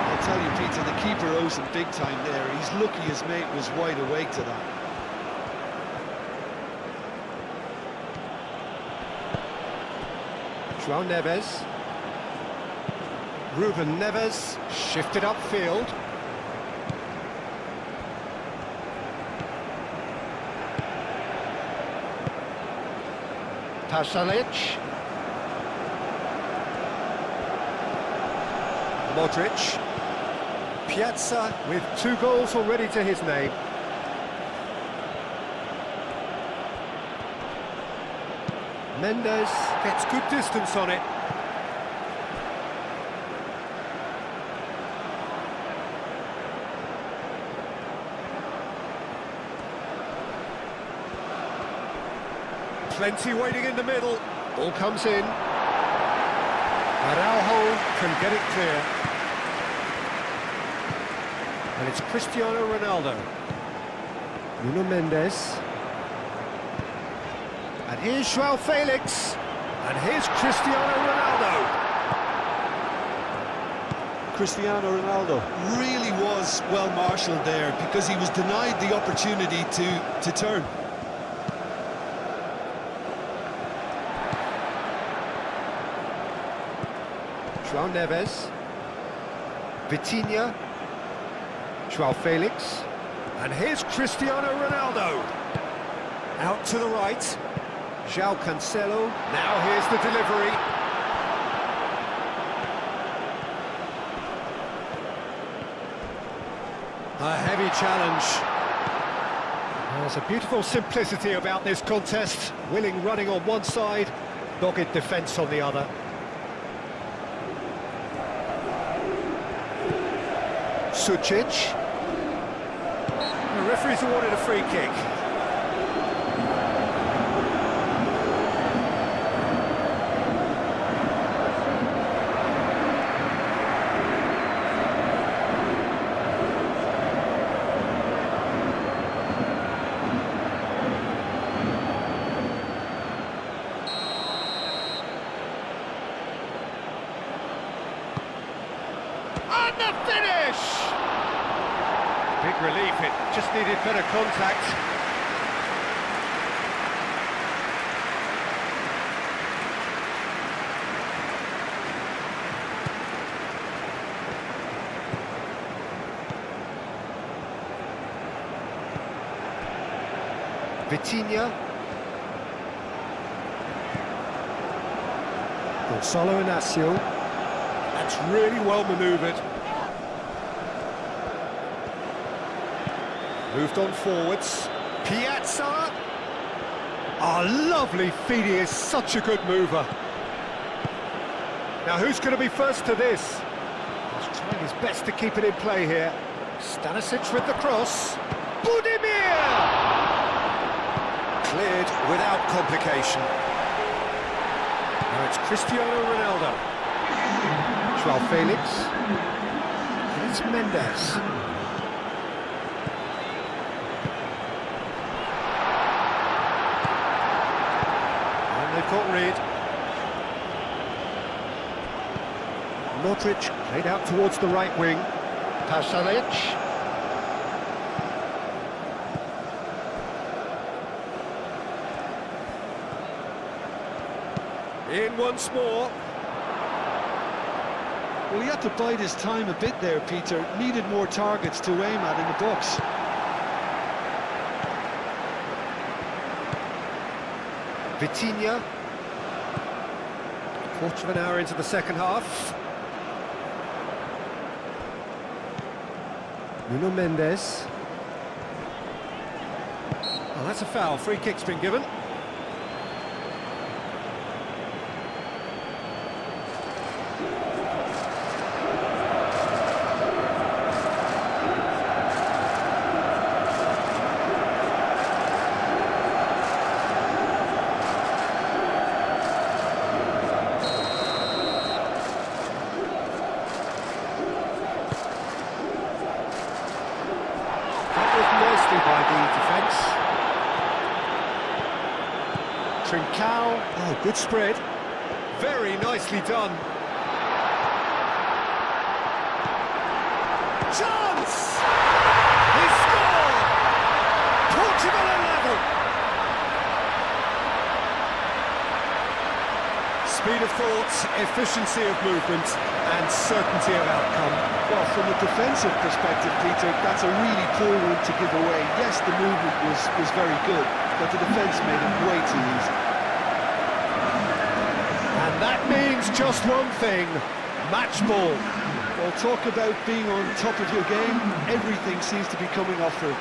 I'll tell you, Peter, the keeper owes him big time there. He's lucky his mate was wide awake to that. João Neves. Ruben Neves shifted upfield. Pasalic. Modric. Piazza with 2 goals already to his name. Mendes gets good distance on it. Plenty waiting in the middle. Ball comes in. Araujo can get it clear. And it's Cristiano Ronaldo. Nuno Mendes. And here's João Felix. And here's Cristiano Ronaldo. Cristiano Ronaldo really was well marshalled there because he was denied the opportunity to turn. João Neves, Vitinha, João Felix, and here's Cristiano Ronaldo. Out to the right, João Cancelo, now here's the delivery. A heavy challenge. There's a beautiful simplicity about this contest, willing running on one side, dogged defence on the other. Sucic. The referee's awarded a free kick. And the finish! Big relief, it just needed better contact. Vitinha. Gonzalo Inacio. That's really well manoeuvred. Moved on forwards. Piazza. Oh, lovely feed. He is such a good mover. Now, who's going to be first to this? He's trying his best to keep it in play here. Stanisic with the cross. Budimir! Cleared without complication. Now it's Cristiano Ronaldo. Joao Felix. And it's Mendes. And they've got rid. Modric played out towards the right wing. Pasalic. In once more. Well, he had to bide his time a bit there, Peter. Needed more targets to aim at in the box. Vitinha. Quarter of an hour into the second half. Nuno Mendes. Oh, that's a foul. Free kick's been given. By the defence. Trincao, oh, good spread. Very nicely done. Chance! He scored! Portugal are level. Speed of thought, efficiency of movement, and certainty of outcome. Well, from a defensive perspective, Peter, that's a really poor one to give away. Yes, the movement was very good, but the defence made it way too easy. And that means just one thing, match ball. Well, talk about being on top of your game, everything seems to be coming off for him.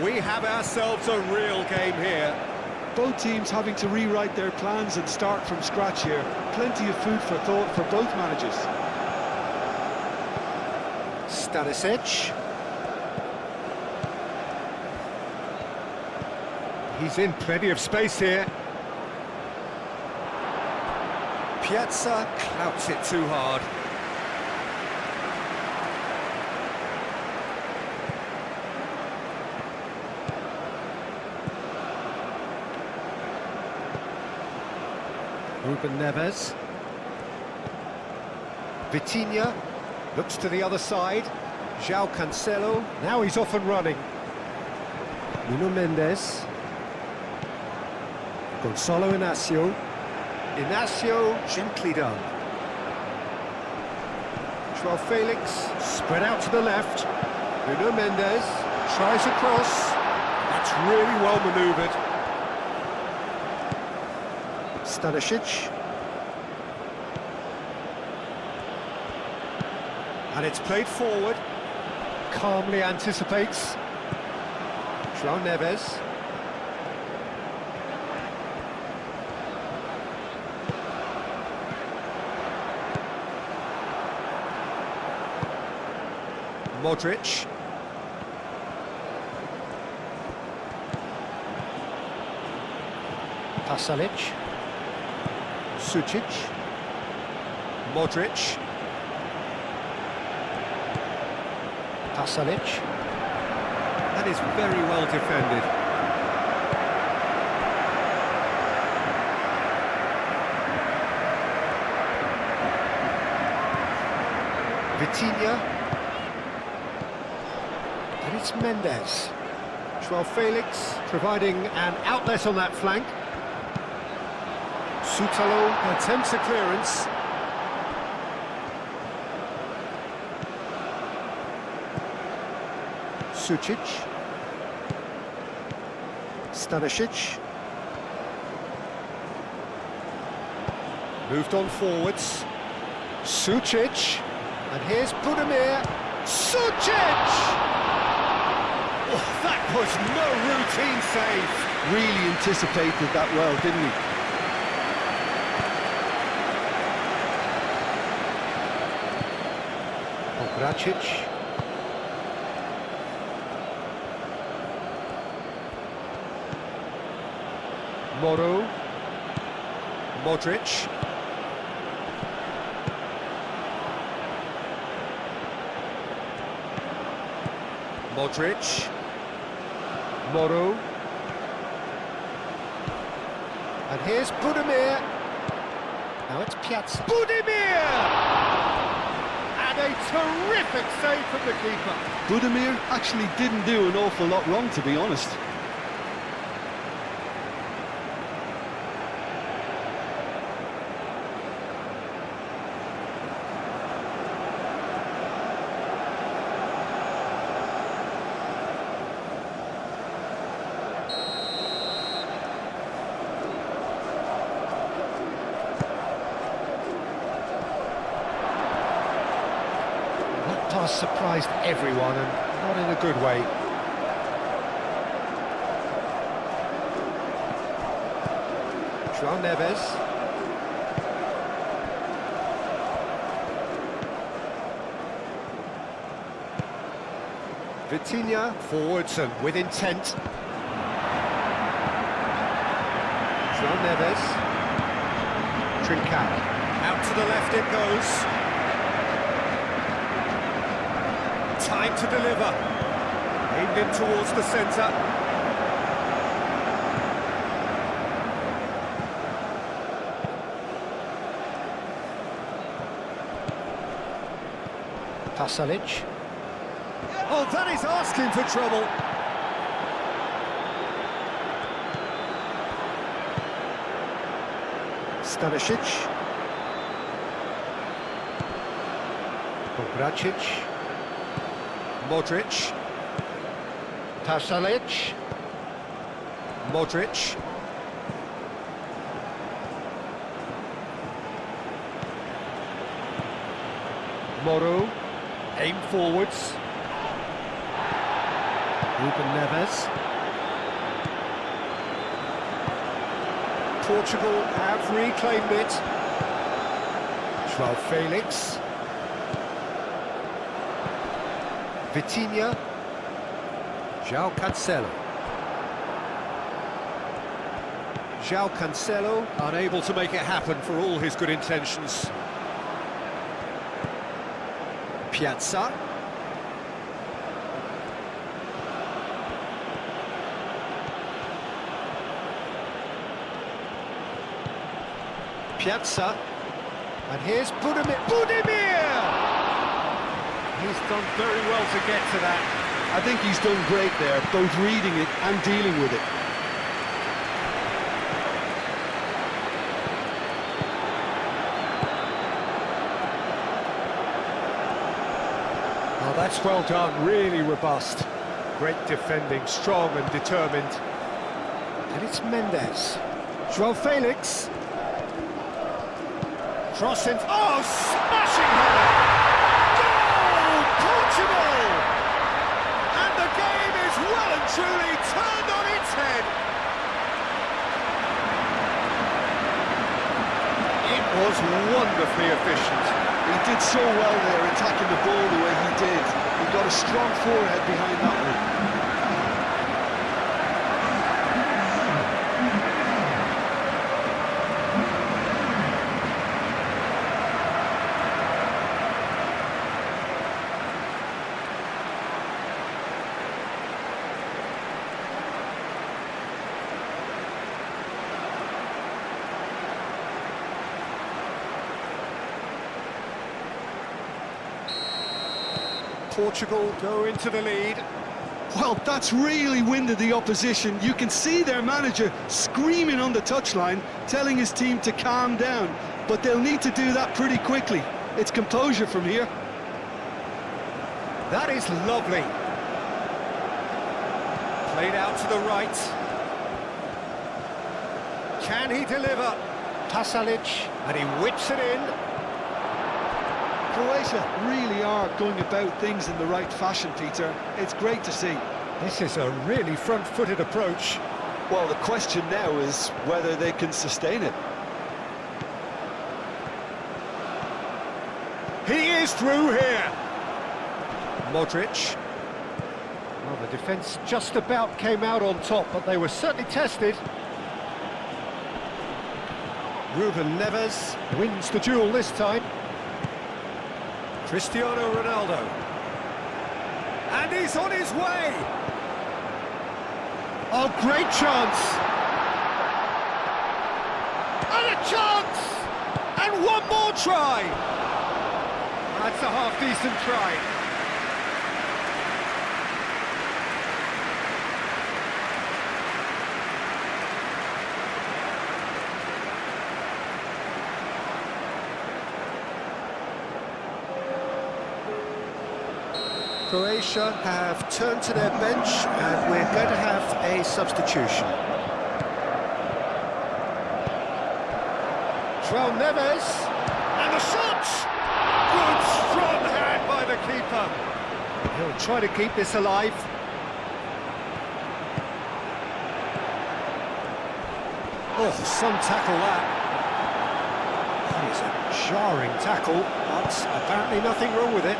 We have ourselves a real game here. Both teams having to rewrite their plans and start from scratch here. Plenty of food for thought for both managers. Stanisic. He's in plenty of space here. Piazza clouts it too hard. Ruben Neves. Vitinha looks to the other side. João Cancelo. Now he's off and running. Nuno Mendes. Gonzalo Inacio. Inacio, gently done. Joao Felix, spread out to the left. Nuno Mendes tries a cross. That's really well manoeuvred. Stanisic. And it's played forward. Calmly anticipates. João Neves. Modric. Pasalic. Sucic. Modric. Pasalic. That is very well defended. Vitinha. And it's Mendes. João Felix providing an outlet on that flank. Sutalo attempts a clearance. Sucic. Stanisic. Moved on forwards. Sucic. And here's Budimir. Sucic! Oh, that was no routine save. Really anticipated that well, didn't he? Gracic. Moro. Modric. Modric. Moro. And here's Budimir. Now it's Piazza. Budimir! And a terrific save from the keeper. Budimir actually didn't do an awful lot wrong, to be honest. Pass surprised everyone, and not in a good way. João Neves. Vitinha forwards and with intent. João Neves. Trincao. Out to the left it goes. Time to deliver. Aimed in towards the centre. Pasalic. Oh, that is asking for trouble. Stanisic. Gracic. Modric. Pasalic. Modric. Moro. Aim forwards. Ruben Neves. Portugal have reclaimed it. João Felix. Vitinha. João Cancelo. João Cancelo unable to make it happen for all his good intentions. Piazza. Piazza. And here's Budimir. Budimir! He's done very well to get to that. I think he's done great there, both reading it and dealing with it. Oh, that's well done, really robust. Great defending, strong and determined. And it's Mendes. João Felix. Crossing. Oh, smashing header! Goal! Portugal! And the game is well and truly turned on its head. It was wonderfully efficient. He did so well there, attacking the ball the way he did. He got a strong forehead behind that one. Portugal go into the lead. Well, that's really winded the opposition. You can see their manager screaming on the touchline, telling his team to calm down. But they'll need to do that pretty quickly. It's composure from here. That is lovely. Played out to the right. Can he deliver? Pasalic, and he whips it in. Croatia really are going about things in the right fashion, Peter. It's great to see. This is a really front-footed approach. Well, the question now is whether they can sustain it. He is through here. Modric. Well, the defence just about came out on top, but they were certainly tested. Ruben Neves wins the duel this time. Cristiano Ronaldo. And he's on his way! Oh, great chance! And a chance! And one more try! That's a half-decent try. Croatia have turned to their bench and we're going to have a substitution. João Neves, and the shot! Good strong hand by the keeper. He'll try to keep this alive. Oh, some tackle that. That is a jarring tackle, but apparently nothing wrong with it.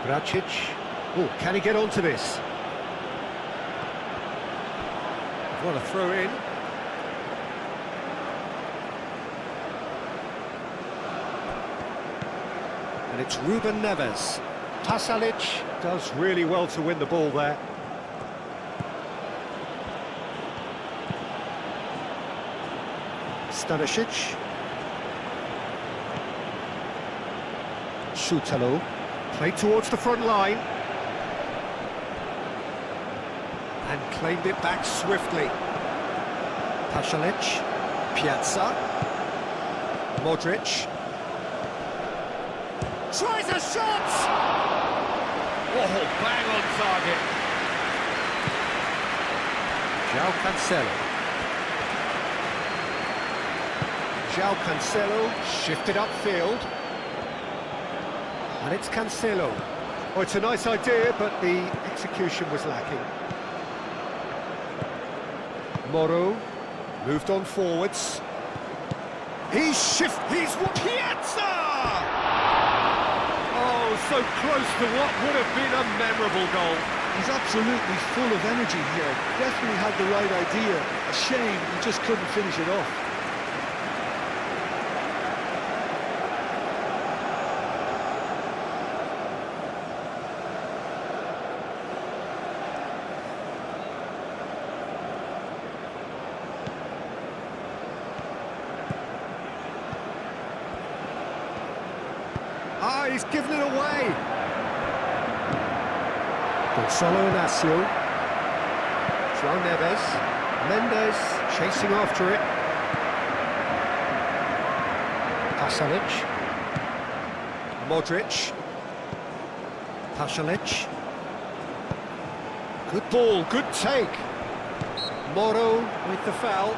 Gracic. Oh, can he get onto this? What a throw in. And it's Ruben Neves. Pasalic does really well to win the ball there. Stanisic. Šutalo. Played towards the front line. And claimed it back swiftly. Pasalic. Piazza. Modric. Tries a shot! Oh, bang on target. João Cancelo. João Cancelo shifted upfield. And it's Cancelo. Oh, it's a nice idea, but the execution was lacking. Moro moved on forwards. He's Piazza! Oh, so close to what would have been a memorable goal. He's absolutely full of energy here. Definitely had the right idea. A shame he just couldn't finish it off. Ah, he's given it away. Gonzalo Inacio. João Neves. Mendes chasing after it. Pasalic. Modric. Pasalic. Good ball, good take. Moro with the foul.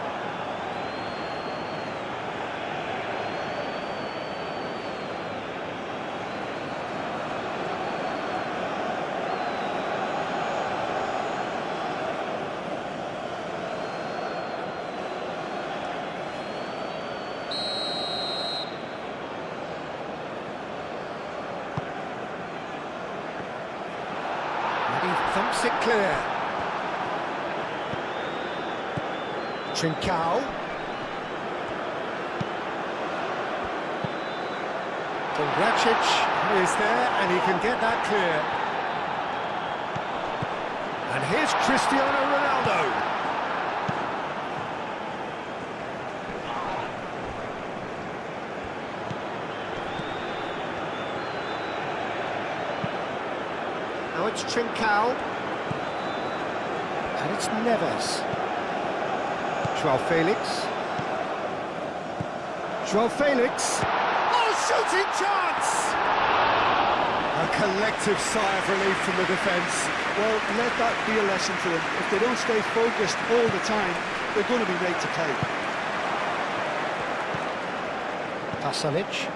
Thumps it clear. Trincao. Gracic is there and he can get that clear. And here's Cristiano Ronaldo. Now it's Trincao. And it's Neves. Joao Felix. Joao Felix. Oh, shooting chance! A collective sigh of relief from the defence. Well, let that be a lesson to them. If they don't stay focused all the time, they're going to be made to pay. Pasalic.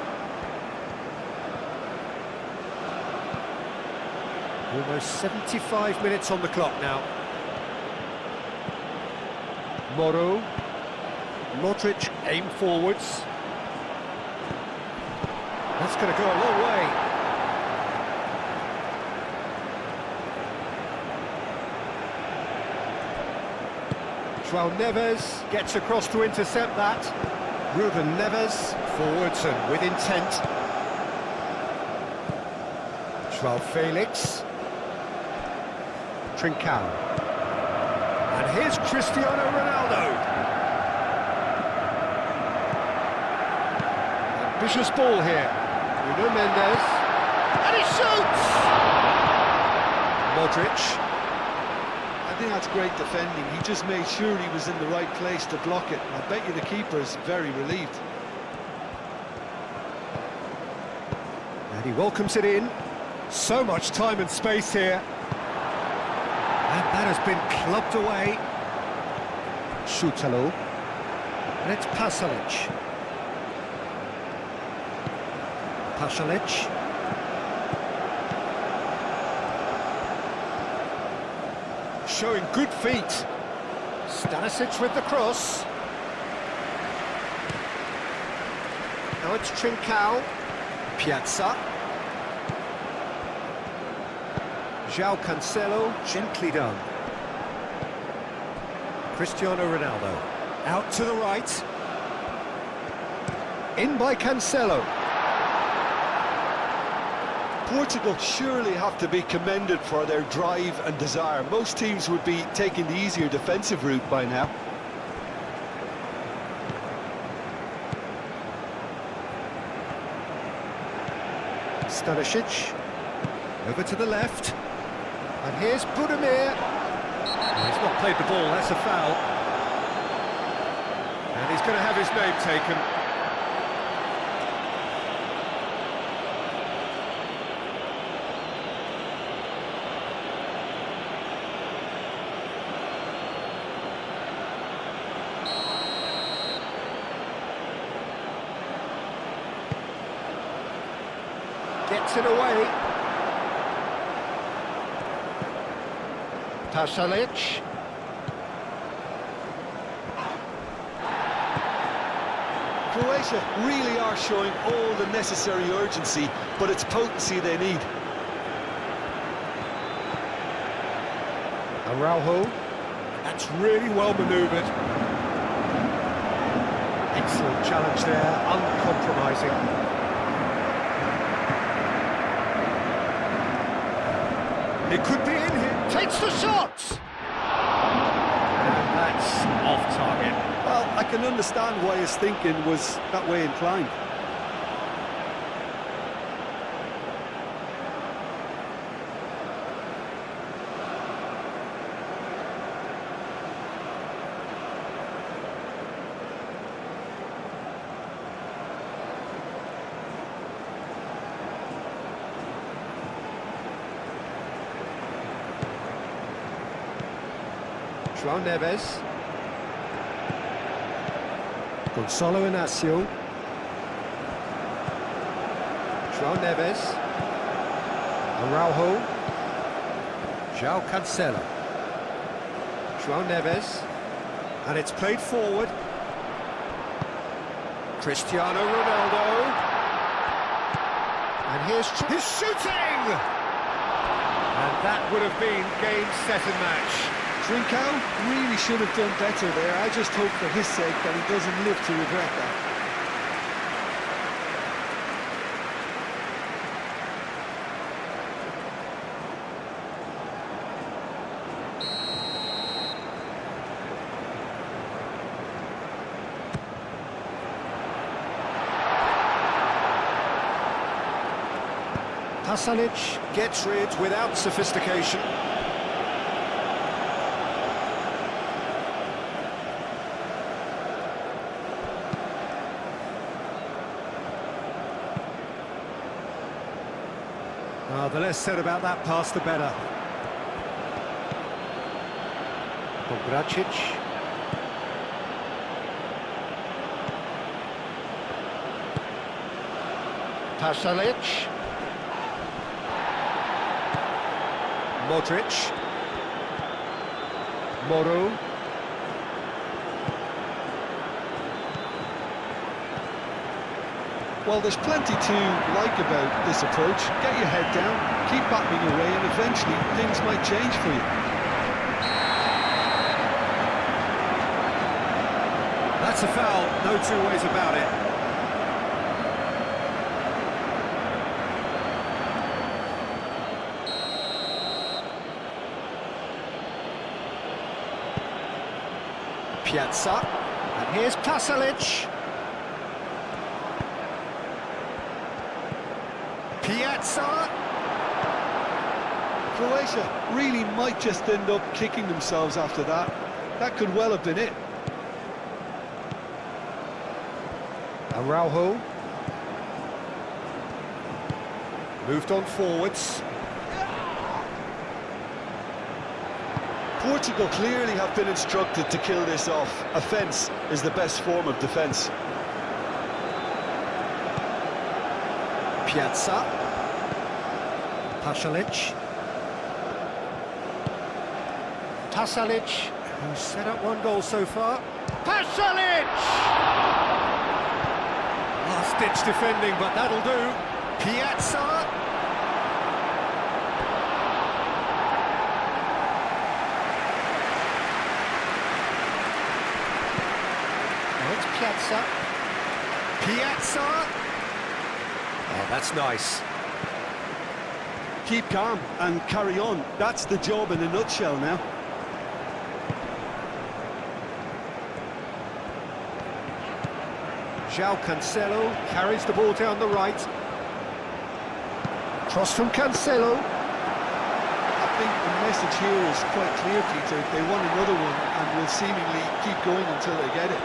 Almost 75 minutes on the clock now. Moro. Modric aim forwards. That's going to go a long way. Joao Neves gets across to intercept that. Ruben Neves forwards and with intent. Joao Felix. Trincao. And here's Cristiano Ronaldo. Ambitious ball here. Nuno Mendes. And he shoots! Modric. I think that's great defending. He just made sure he was in the right place to block it. I bet you the keeper's very relieved. And he welcomes it in. So much time and space here. And that has been clubbed away. Shutalo. And it's Pasalic. Pasalic. Showing good feet. Stanisic with the cross. Now it's Trincao. Piazza. João Cancelo, gently done. Cristiano Ronaldo, out to the right. In by Cancelo. Portugal surely have to be commended for their drive and desire. Most teams would be taking the easier defensive route by now. Stanisic, over to the left. And here's Budimir. He's not played the ball, that's a foul. And he's going to have his name taken. Gets it away. Pasalic. Croatia really are showing all the necessary urgency, but it's potency they need. Araujo. That's really well manoeuvred. Excellent challenge there, uncompromising. It could be in here. Takes the shot! And that's off target. Well, I can understand why his thinking was that way inclined. Joao Neves. Gonzalo Inacio. Joao Neves. Araujo. João Cancelo. Joao Neves. And it's played forward. Cristiano Ronaldo. And here's his shooting! And that would have been game, set and match. Trincao really should have done better there. I just hope for his sake that he doesn't live to regret that. Pasalic gets rid without sophistication. The less said about that pass, the better. CROATIA. Pasalic. Modric. Moro. Well, there's plenty to like about this approach. Get your head down, keep battling away, and eventually things might change for you. That's a foul, no two ways about it. Piazza, and here's Pasalic. Piazza. Croatia really might just end up kicking themselves after that. That could well have been it. Araujo. Moved on forwards. Portugal clearly have been instructed to kill this off. Offence is the best form of defence. Piazza. Pasalic. Pasalic, who's set up one goal so far. Pasalic! Last-ditch defending, but that'll do. Piazza. Oh, it's Piazza. Piazza. Oh, that's nice. Keep calm and carry on. That's the job in a nutshell now. João Cancelo carries the ball down the right. Cross from Cancelo. I think the message here is quite clear, Peter. They want another one and will seemingly keep going until they get it.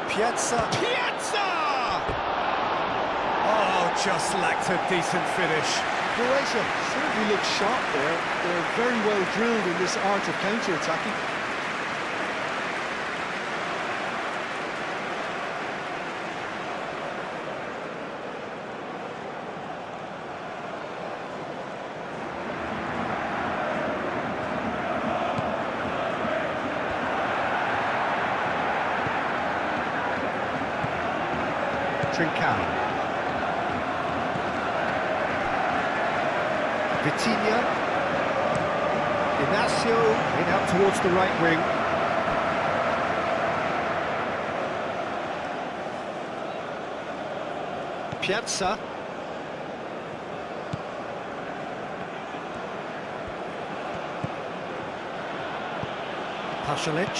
Piazza. Piazza! Oh, just lacked a decent finish. Croatia certainly looks sharp there. They're very well drilled in this art of counter-attacking. Trincao. Vitinha. Inacio in out towards the right wing. Piazza. Pasalic.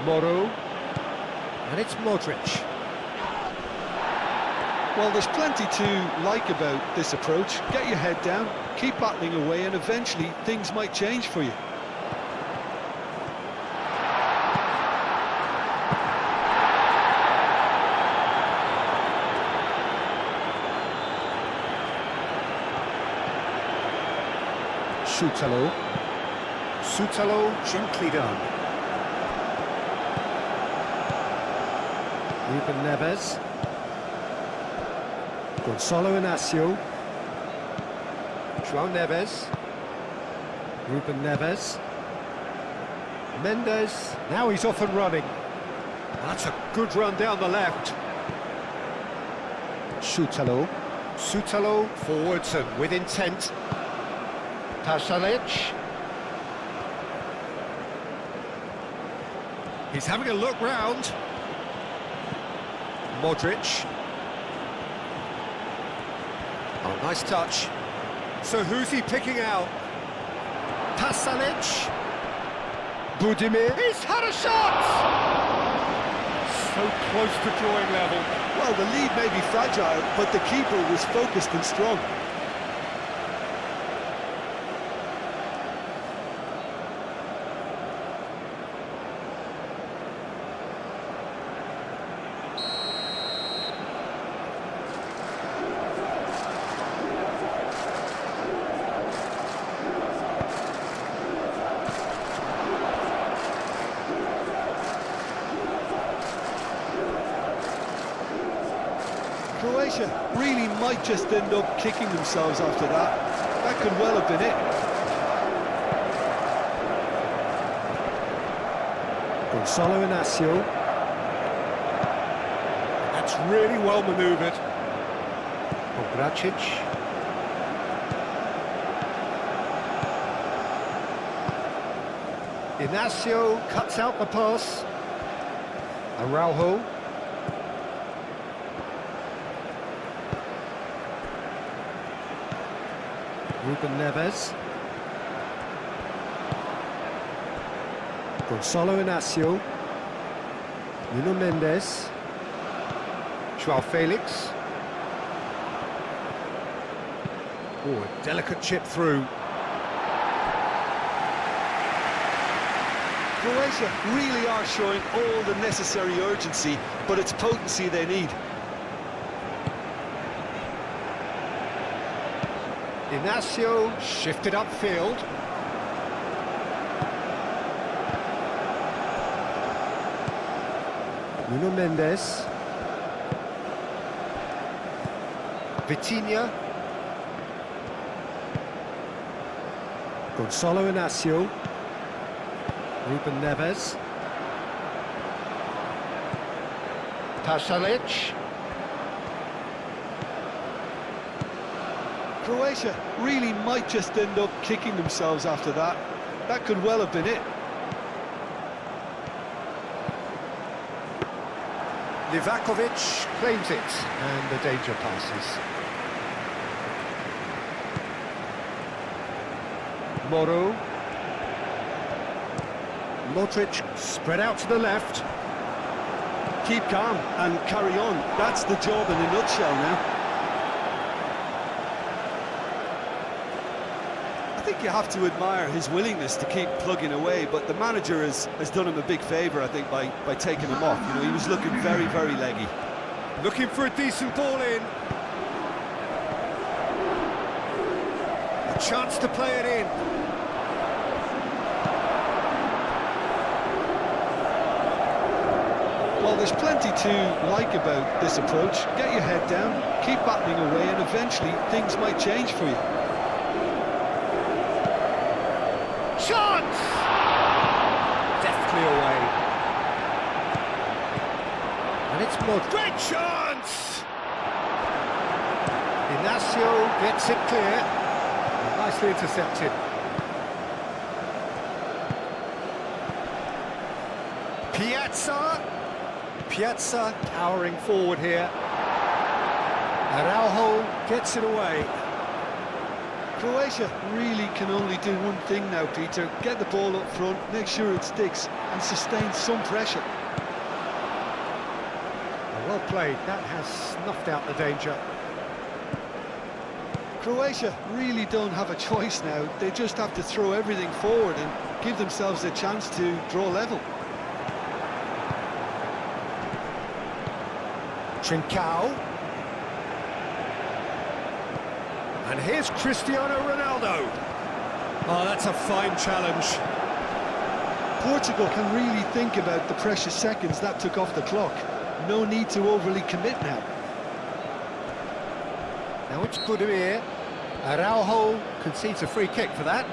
Moro. And it's Modric. Well, there's plenty to like about this approach. Get your head down, keep battling away, and eventually things might change for you. Sutalo gently done. Ruben Neves. Gonzalo Inacio. João Neves. Ruben Neves. Mendes. Now he's off and running. That's a good run down the left. Sutalo. Sutalo forwards and with intent. Pasalic. He's having a look round. Modric. Oh, nice touch. So who's he picking out? Pasalic. Budimir. He's had a shot! So close to drawing level. Well, the lead may be fragile, but the keeper was focused and strong. Croatia really might just end up kicking themselves after that. That could well have been it. Gonzalo Inacio. That's really well manoeuvred. Gracic. Inacio cuts out the pass. Araujo. Ruben Neves. Gonzalo Inacio. Nuno Mendes. Joao Felix. Oh, a delicate chip through. Croatia really are showing all the necessary urgency, but it's potency they need. Inacio shifted upfield. Nuno Mendes. Vitinha. Gonzalo Inacio. Ruben Neves. Pasalic. Croatia really might just end up kicking themselves after that. That could well have been it. Livakovic claims it, and the danger passes. Moro. Modric spread out to the left. Keep calm and carry on. That's the job in a nutshell now. I think you have to admire his willingness to keep plugging away, but the manager has done him a big favour, I think, by taking him off. You know, he was looking very, very leggy. Looking for a decent ball in. A chance to play it in. Well, there's plenty to like about this approach. Get your head down, keep battling away, and eventually things might change for you. Chance! Deftly away. And it's Modric. Great chance! Inacio gets it clear. Nicely intercepted. Piazza towering forward here. Araujo gets it away. Croatia really can only do one thing now, Peter. Get the ball up front, make sure it sticks, and sustain some pressure. Well played. That has snuffed out the danger. Croatia really don't have a choice now. They just have to throw everything forward and give themselves a chance to draw level. Trincao. And here's Cristiano Ronaldo. Oh, that's a fine challenge. Portugal can really think about the precious seconds that took off the clock. No need to overly commit now. Now it's Budimir. Araujo concedes a free kick for that.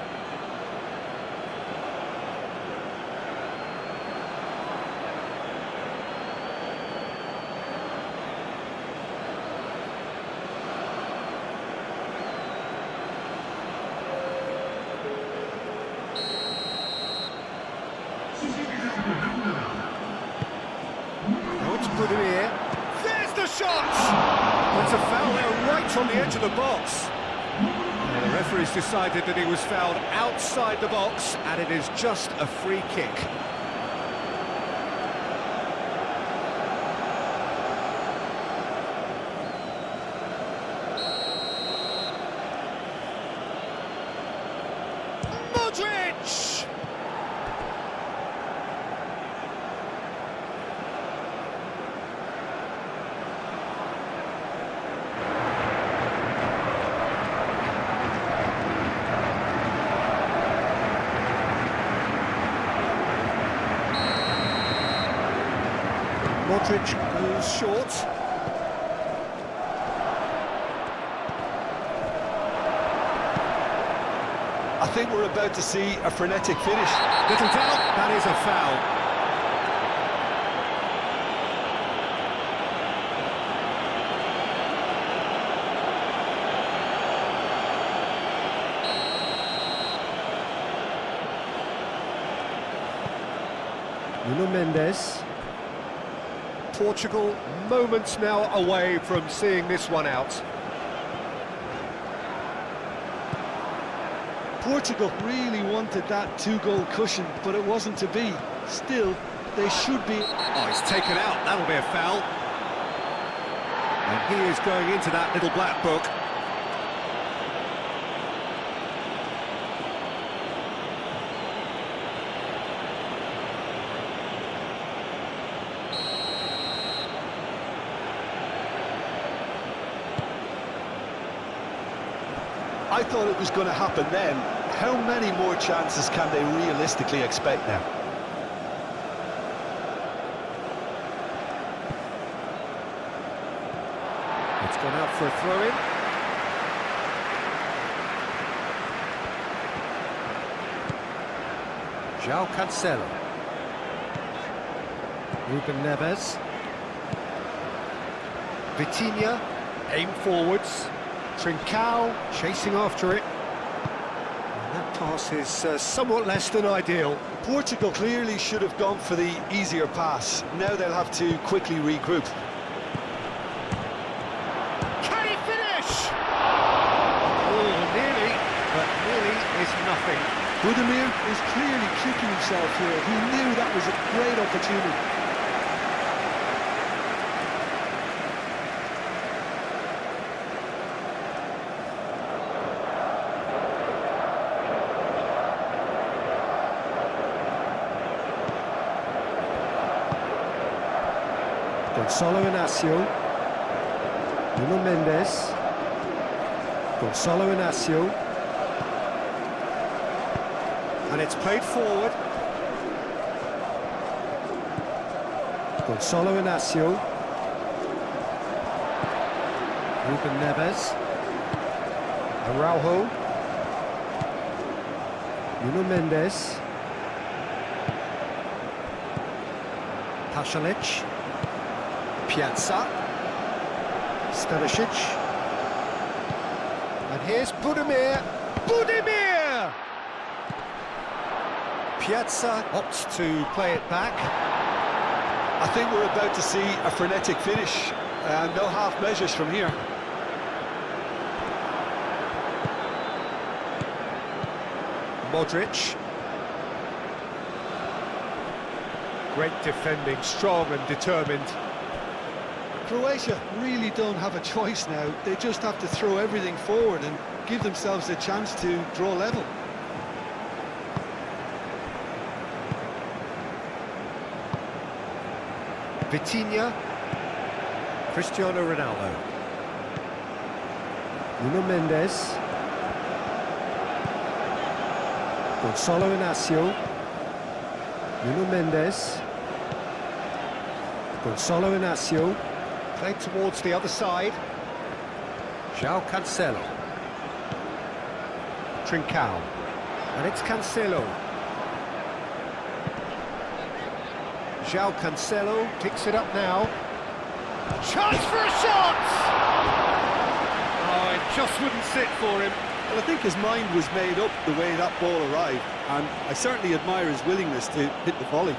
Now it's Budimir. There's the shot! That's a foul there right on the edge of the box. Well, the referee's decided that he was fouled outside the box, and it is just a free kick. Modric goes short. I think we're about to see a frenetic finish. Little doubt, that is a foul. Nuno Mendes. Portugal moments now away from seeing this one out. Portugal really wanted that two-goal cushion, but it wasn't to be. Still, they should be... Oh, he's taken out, that'll be a foul. And he is going into that little black book. I thought it was going to happen then. How many more chances can they realistically expect now? It's gone out for a throw-in. João Cancelo. Ruben Neves. Vitinha, aim forwards. Trincao chasing after it. And that pass is somewhat less than ideal. Portugal clearly should have gone for the easier pass. Now they'll have to quickly regroup. Can he finish? Oh, nearly, but nearly is nothing. Budimir is clearly kicking himself here. He knew that was a great opportunity. Gonçalo Inácio. Nuno Mendes. Gonçalo Inácio. And it's played forward. Gonçalo Inácio. Ruben Neves. Araujo. Nuno Mendes. Pasalic. Piazza. Stanisic. And here's Budimir. Budimir! Piazza opts to play it back. I think we're about to see a frenetic finish. No half measures from here. Modric. Great defending, strong and determined. Croatia really don't have a choice now. They just have to throw everything forward and give themselves a chance to draw level. Vitinha. Cristiano Ronaldo. Nuno Mendes. Gonçalo Inácio. Nuno Mendes. Gonçalo Inácio. Played towards the other side. João Cancelo. Trincao. And it's Cancelo. João Cancelo picks it up now. Chance for a shot! Oh, it just wouldn't sit for him. Well, I think his mind was made up the way that ball arrived, and I certainly admire his willingness to hit the volley.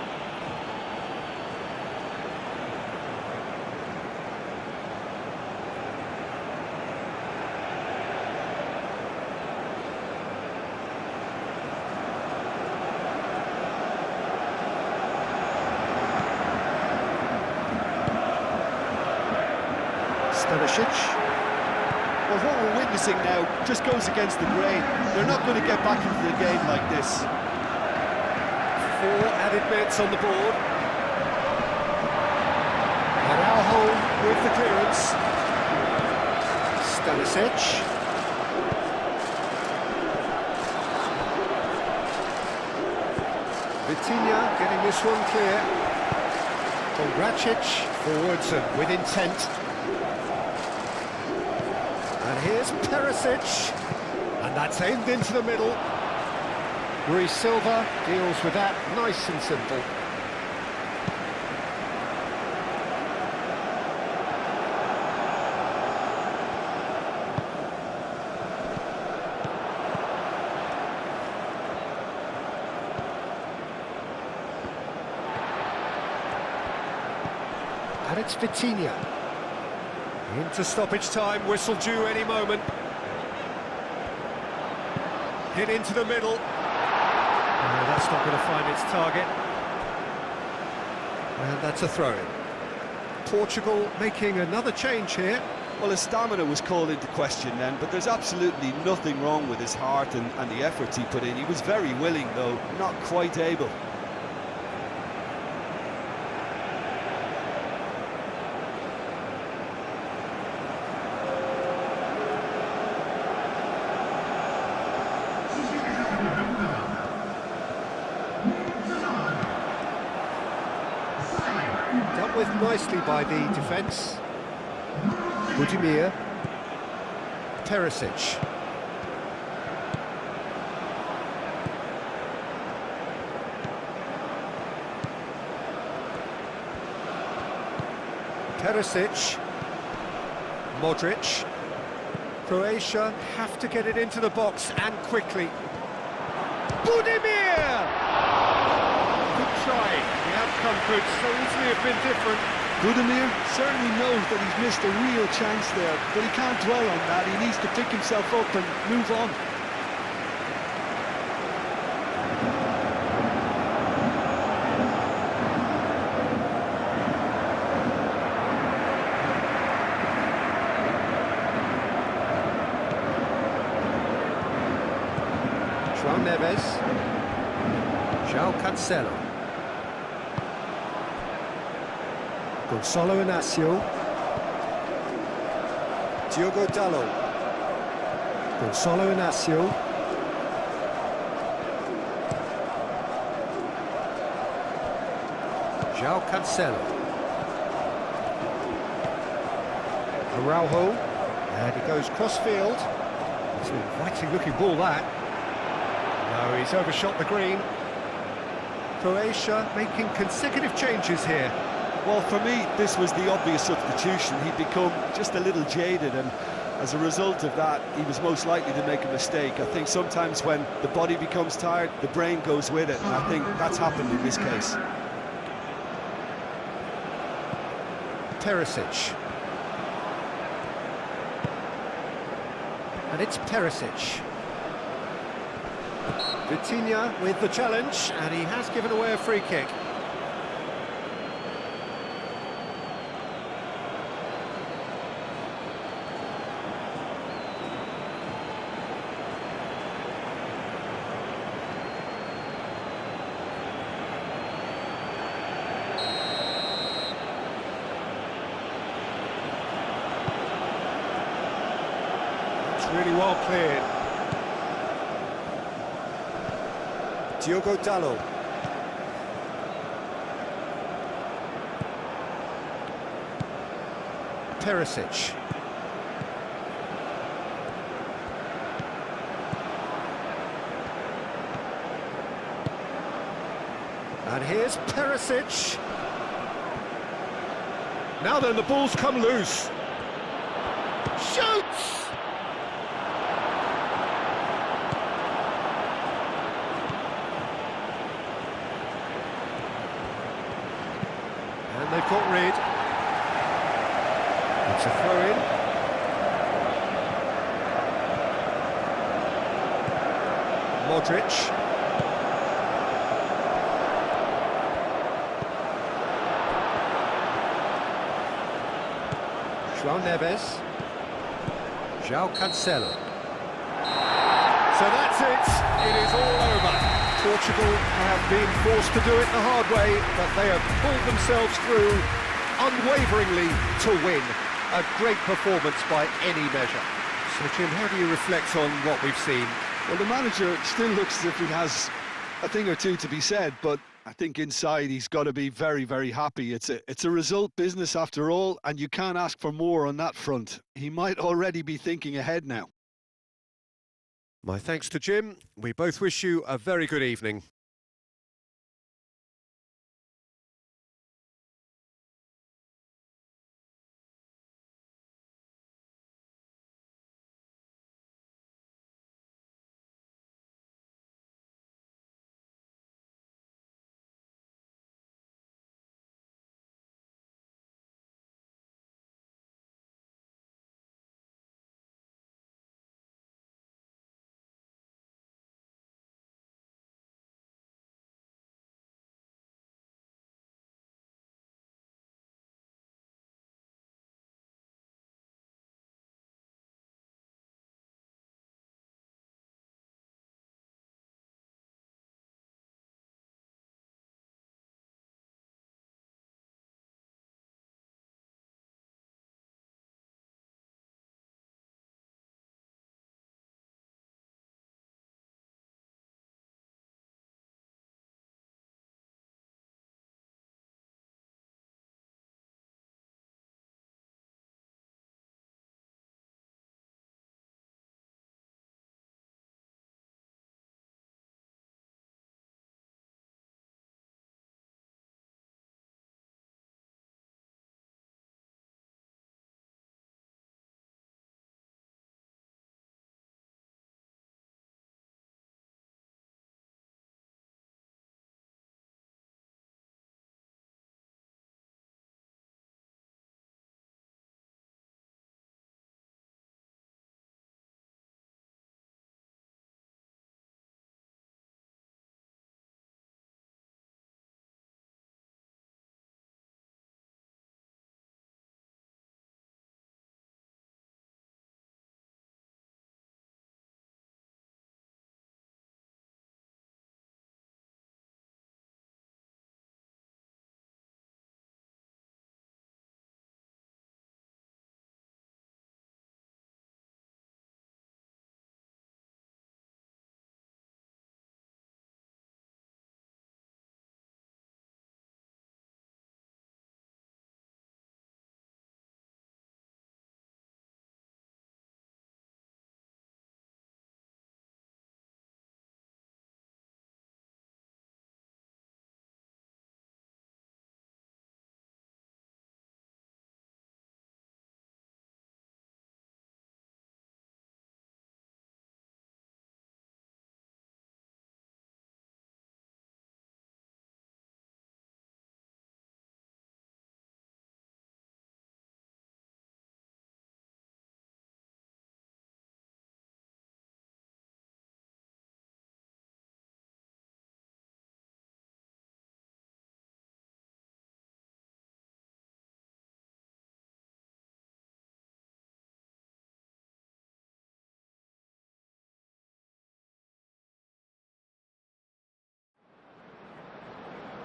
Stanisic. Well, what we're witnessing now just goes against the grain. They're not going to get back into the game like this. 4 added minutes on the board. Araujo with the clearance. Stanisic. Vitinha getting this one clear. Rakic forwards and with intent. And here's Perisic. And that's aimed into the middle. Rui Silva deals with that nice and simple. And it's Vitinha. Into stoppage time, whistle due any moment. Hit into the middle. No, that's not going to find its target. And that's a throw-in. Portugal making another change here. Well, his stamina was called into question then, but there's absolutely nothing wrong with his heart and the efforts he put in. He was very willing, though, not quite able. Dealt with nicely by the defence. Budimir. Perisic. Perisic. Modric. Croatia have to get it into the box and quickly. Budimir! Good try. The outcome could so easily have been different. Budimir certainly knows that he's missed a real chance there, but he can't dwell on that. He needs to pick himself up and move on. João Neves. João Cancelo. Gonçalo Inácio. Diogo Dalot. Gonçalo Inácio. João Cancelo. Araujo. And he goes cross-field. It's an inviting-looking ball, that. No, he's overshot the green. Croatia making consecutive changes here. Well, for me, this was the obvious substitution. He'd become just a little jaded, and as a result of that, he was most likely to make a mistake. I think sometimes when the body becomes tired, the brain goes with it, and I think that's happened in this case. Perisic. And it's Perisic. Vitinha with the challenge, and he has given away a free kick. Really well cleared. Diogo Dalot. Perisic. And here's Perisic. Now then, the ball's come loose. Shoots! And they've got rid. It's a throw-in. Modric. João Neves. João Cancelo. So that's it. It is all over. Portugal have been forced to do it the hard way, but they have pulled themselves through unwaveringly to win. A great performance by any measure. So, Jim, how do you reflect on what we've seen? Well, the manager still looks as if he has a thing or two to be said, but I think inside he's got to be very, very happy. It's a result business after all, and you can't ask for more on that front. He might already be thinking ahead now. My thanks to Jim. We both wish you a very good evening.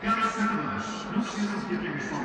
Caros cidadãos, não se esqueçam de atenção,